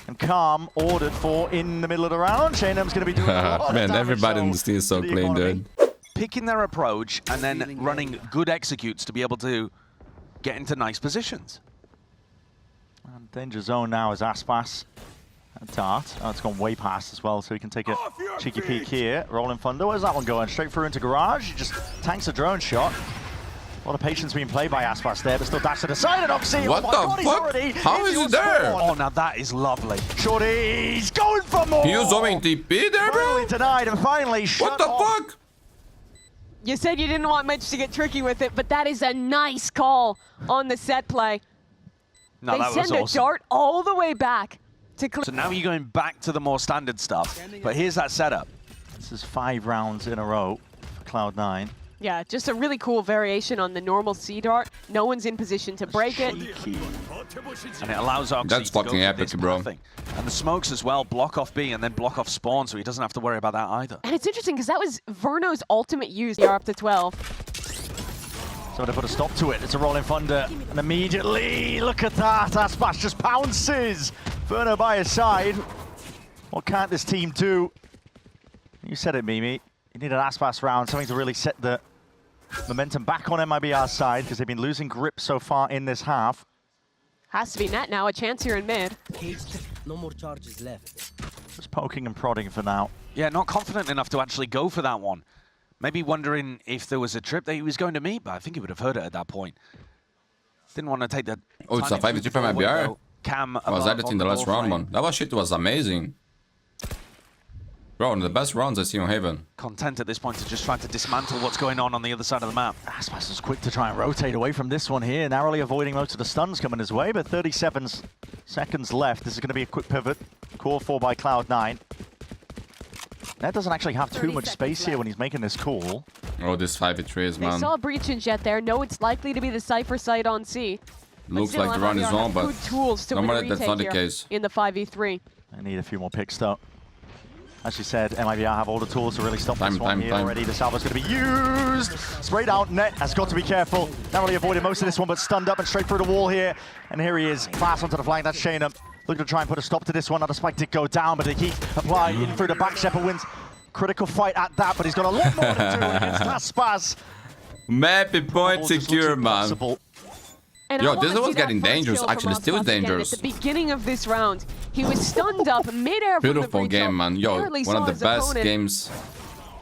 And Calm ordered for in the middle of the round. Shaynam's going to be doing a lot of Man, damage, everybody in this team is so the clean, economy. dude. Picking their approach and then running good executes to be able to get into nice positions. And danger zone now is ASPAS. Dart. Oh, it's gone way past as well, so he can take a cheeky peek here. Rolling Thunder. Where's that one going? Straight through into Garage. He just tanks a drone shot. A lot of patience being played by ASPAS there, but still dash to the side, and OXY. What oh my the God, he's fuck? already How is in he there? your Oh, spawn. now that is lovely. Shorty's going for more. He was zooming TP there, bro? Finally denied, and finally shut What the off. fuck? You said you didn't want Mitch to get tricky with it, but that is a nice call on the set play. No, They that send was a awesome. dart all the way back to clear. So now you're going back to the more standard stuff. But here's that setup. This is 5 rounds in a row for Cloud9. Yeah, just a really cool variation on the normal C dart. No one's in position to break it. And it allows OXY That's to go fucking for epic, this bro. pathing. And the smokes as well block off B and then block off spawn, so he doesn't have to worry about that either. And it's interesting because that was Verno's ultimate use. You're up to 12. So they put a stop to it. It's a Rolling Thunder, and immediately, look at that. ASPAS just pounces. Verno by his side. What can't this team do? You said it, Mimi. You need an ASPAS round, something to really set the momentum back on MIBR's side, because they've been losing grip so far in this half. Has to be net now. A chance here in mid. Caged. No more charges left. Just poking and prodding for now. Yeah, not confident enough to actually go for that one. Maybe wondering if there was a trip that he was going to meet, but I think he would have heard it at that point. Didn't want to take the... Oh, it's a 5v3 from MIBR? Cam I was editing the last round, man. That was shit was amazing. Bro, one of the best rounds I've seen on Haven. Content at this point to just try to dismantle what's going on the other side of the map. ASPAS is quick to try and rotate away from this one here, narrowly avoiding most of the stuns coming his way, but 37 seconds left. This is going to be a quick pivot. Call for by Cloud9. Net doesn't actually have too much space here when he's making this call. Oh, this 5v3s, They man. saw a breach in Jet there. No, it's likely to be the Cypher site on C. But Looks still, like the run is MIBR on, have but good tools to normally win a that's retake not the here case. in the 5v3. I need a few more picks though. As you said, MIBR have all the tools to really stop this one here already. The salvo's going to be used. Sprayed out. Net has got to be careful. Narrowly avoided most of this one, but stunned up and straight through the wall here. And here he is, fast onto the flank. That's Shaynam. Looking to try and put a stop to this one. Now the spike did go down, but the heat applied in through the back. Shepard wins. Critical fight at that, but he's got a lot more to do against ASPAS. Map point All just secure, looks man. impossible. And Yo, I wanna this was see that getting first dangerous. kill from Actually, still ASPAS again dangerous. At the beginning of this round, he was stunned up midair from the Beautiful breach game, shot, man. Yo, barely one of saw the his best opponent. games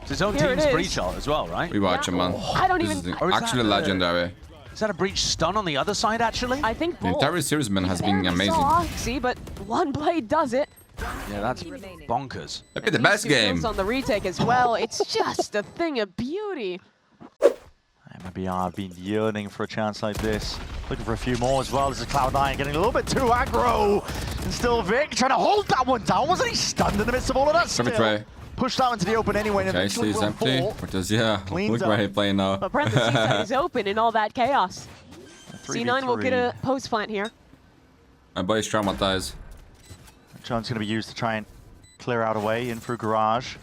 It's his own Here it team's is. breach shot as well, right? we watch, man. I don't This even- is Or is that actually the- legendary. Is that a breach stun on the other side, actually? I think The both. entire series, man, has been Barely amazing. saw OXY, but one blade does it. Yeah, that's bonkers. Maybe the These best two game. kills on the retake as well. It's just a thing of beauty. MIBR have been yearning for a chance like this. Looking for a few more as well. This is Cloud9 getting a little bit too aggro. And still Vic trying to hold that one down. Wasn't he stunned in the midst of all of that still? Try. Pushed out into the open anyway. And Okay, eventually he's will empty. fall. Because, yeah, Cleaned look where up. he's playing now. But parentheses is open in all that chaos. C9 will get a post plant here. My boy's traumatized. John's going to be used to try and clear out a way in through Garage.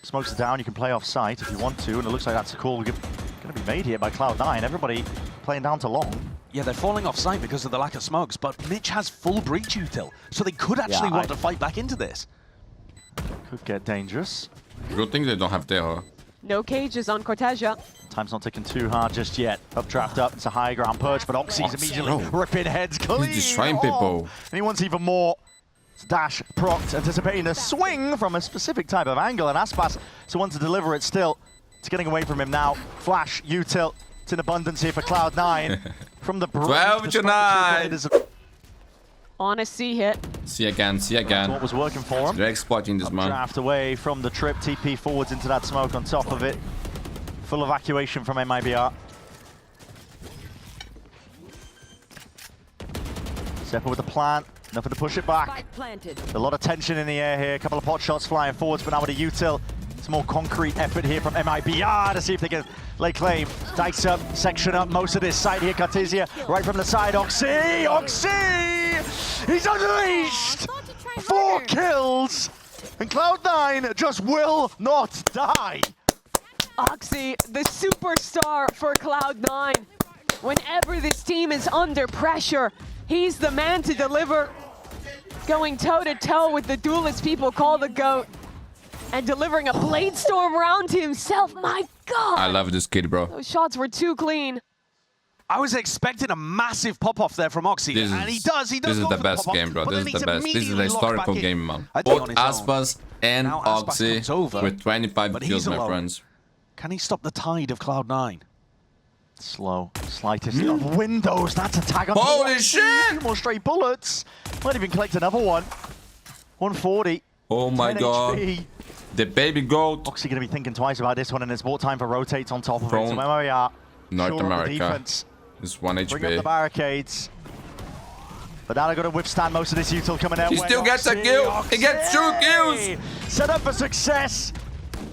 Smokes it down. You can play off site if you want to. And it looks like that's a call going to be made here by Cloud9. Everybody playing down to long. Yeah, they're falling off site because of the lack of smokes, but Mitch has full breach util, so they could actually want to fight back into this. Could get dangerous. Good thing they don't have terror. No cages on Cortesia. Time's not ticking too hard just yet. Updraft up, it's a high ground perch, but OXY's immediately ripping heads clean. He's destroying people. And he wants even more. It's dash procced, anticipating a swing from a specific type of angle, and ASPAS so wants to deliver it still. It's getting away from him now. Flash, util, it's in abundance here for Cloud9. From the 12 to 9. On a C hit. See again, see That's again. what was working for him. They're exploiting this, man. Draft away from the trip, TP forwards into that smoke on top of it. Full evacuation from MIBR. Seppa with the plant. Nothing to push it back. Spike planted. A lot of tension in the air here. A couple of pot shots flying forwards, but now with a util. It's a more concrete effort here from MIBR to see if they can lay claim. Dice up, section up most of this side here. Cartesia right from the side. OXY! OXY! He's unleashed! 4 kills! And Cloud9 just will not die. OXY, the superstar for Cloud9. Whenever this team is under pressure, he's the man to deliver. Going toe-to-toe with the duelist people call the GOAT. And delivering a Blade Storm round to himself. My God! I love this kid, bro. Those shots were too clean. I was expecting a massive pop-off there from OXY, and he does. This is the best game, bro. This is the best. This is a historical game, man. Both ASPAS and OXY with 25 kills, my friends. Can he stop the tide of Cloud9? Slow, slightest of windows. That's a tag on. Holy shit! More straight bullets. Might even collect another one. 140. Oh my 10 God. HP. The baby goat. OXY going to be thinking twice about this one, and it's more time for rotates on top of it. From So where we are, North America. defense. It's 1 Bring up the HP. barricades. But now they've got to withstand most of this util coming out. He still gets a kill. He gets 2 kills. Set up for success.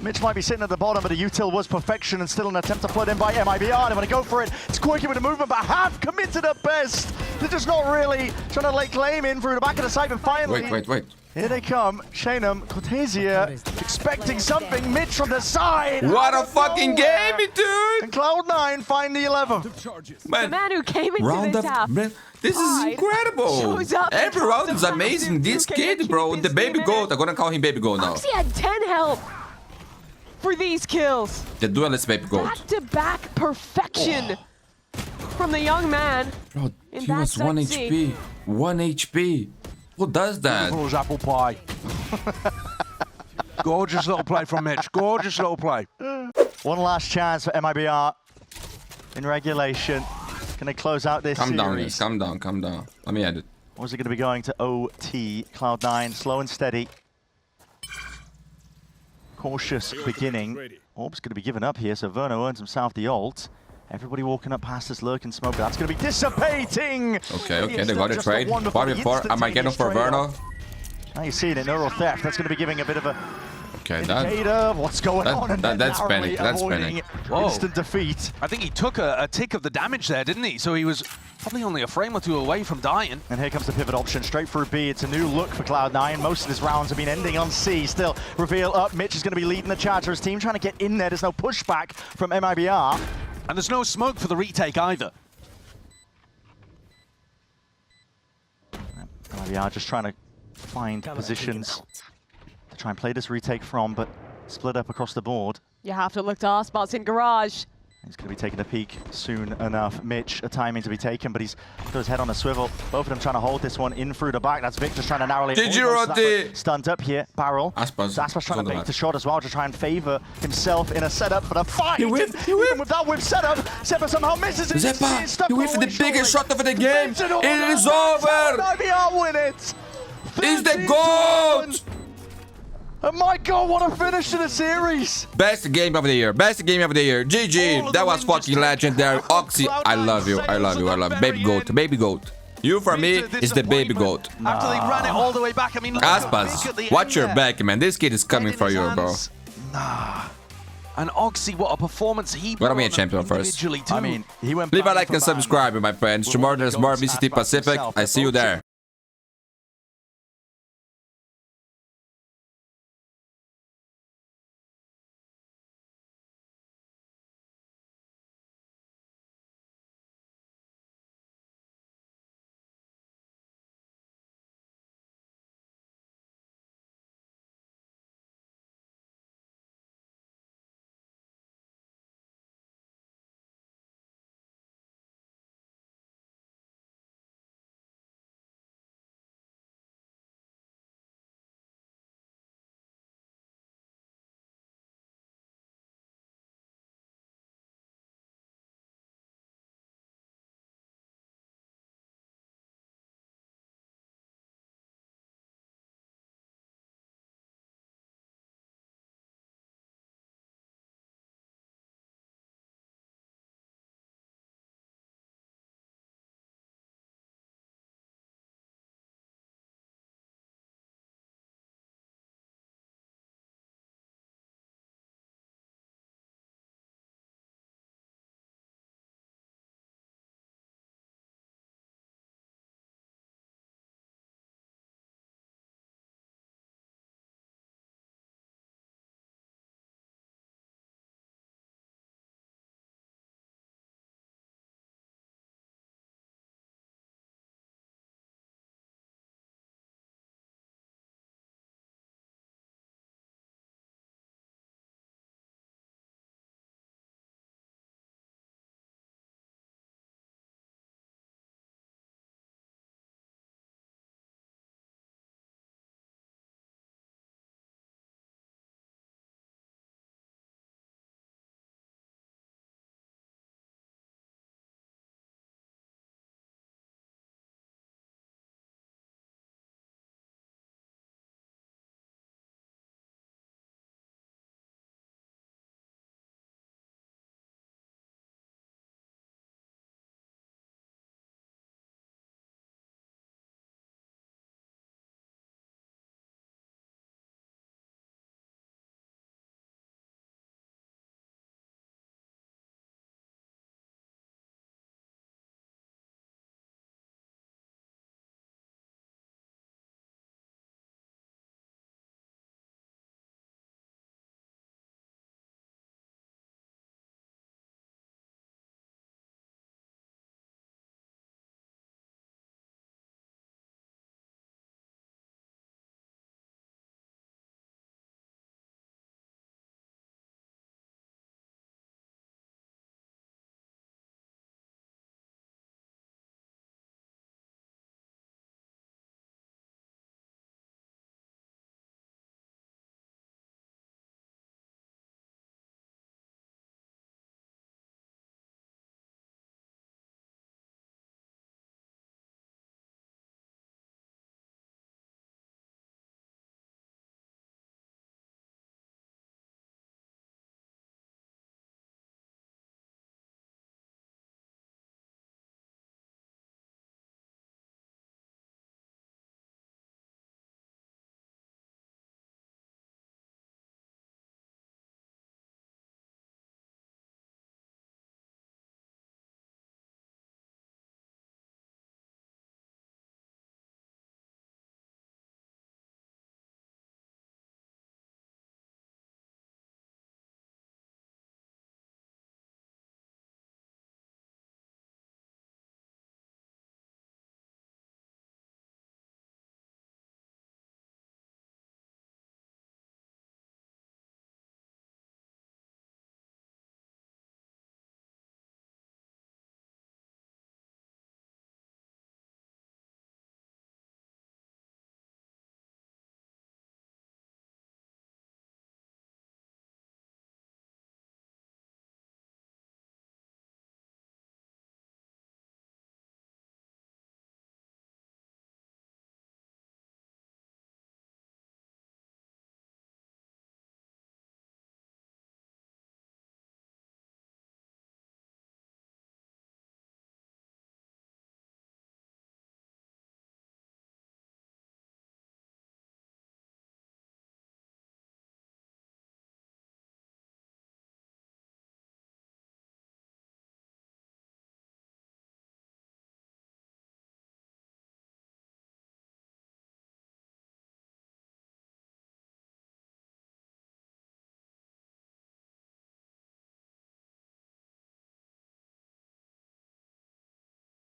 Mitch might be sitting at the bottom, but the util was perfection and still an attempt to flood in by MIBR. They want to go for it. It's quirky with the movement, but half committed at best. They're just not really trying to lay claim in through the back of the site, and finally... Wait. Here they come. Shanum, Cortesia, expecting something. Mitch from the side. What a fucking game, dude. And Cloud9 find the 11. The man who came into Round this up, half. man. This is incredible. Shows up and Every round is comes amazing. around This to kid, bro, keep the this baby game goat. in. I'm gonna call him baby goat now. OXY had 10 help for these kills. The duelist baby goat. Back-to-back perfection from the young man. Bro, In he that was 1 side C. HP. 1 HP. Who does that? Beautiful as apple pie. Gorgeous little play from Mitch. Gorgeous little play. One last chance for MIBR in regulation. Can they close out this Calm down, series? guys. Calm down. Let me edit. Or is it going to be going to OT? Cloud9, slow and steady. Cautious beginning. Orb's going to be given up here, so Verno earns himself the ult. Everybody walking up past this lurk and smoke. That's going to be dissipating. Okay, they got a trade. 4v4. Am I getting for Verno? Now you're seeing it, neural theft. That's going to be giving a bit of a Okay, that. indicator of what's going on. And then that's narrowly panic. That's avoiding panic. Whoa. instant defeat. I think he took a tick of the damage there, didn't he? So he was probably only a frame or two away from dying. And here comes the pivot option, straight through B. It's a new look for Cloud9. Most of his rounds have been ending on C. Still, reveal up. Mitch is going to be leading the charge for his team, trying to get in there. There's no pushback from MIBR. And there's no smoke for the retake either. MIBR just trying to find positions to try and play this retake from, but split up across the board. You have to look to ASPAS in garage. He's going to be taking a peek soon enough. Mitch, a timing to be taken, but he's got his head on a swivel. Both of them trying to hold this one in through the back. That's Vic just trying to narrowly Did you avoid roti? stunned up here. Barrel. ASPAS. ASPAS trying to Hold bait on. the shot as well to try and favor himself in a setup for the fight. He whiffed, he Even whiffed. with that whip setup, Zephyr somehow misses it. Zeppa, It's stuck he whiffed all the way biggest shortly. shot of the game. Makes it all It is out. over. IBR win it. He's the 13-1. GOAT. Oh my God, what a finish to the series. Best game of the year. Best game of the year. GG. That was fucking legendary. OXY, I love you. I love you. I love you. Baby goat. Baby goat. You for me is the baby goat. After they ran it all the way back, I mean, look at ASPAS, the watch end your there. back, man. This kid is coming Head in for his you, bro. hands. Nah. And OXY, what a performance he Gotta be a brought champion first. individually too. I mean, he went Leave a back like for and back. subscribe, my friends. Tomorrow there's more VCT Pacific. I see you there.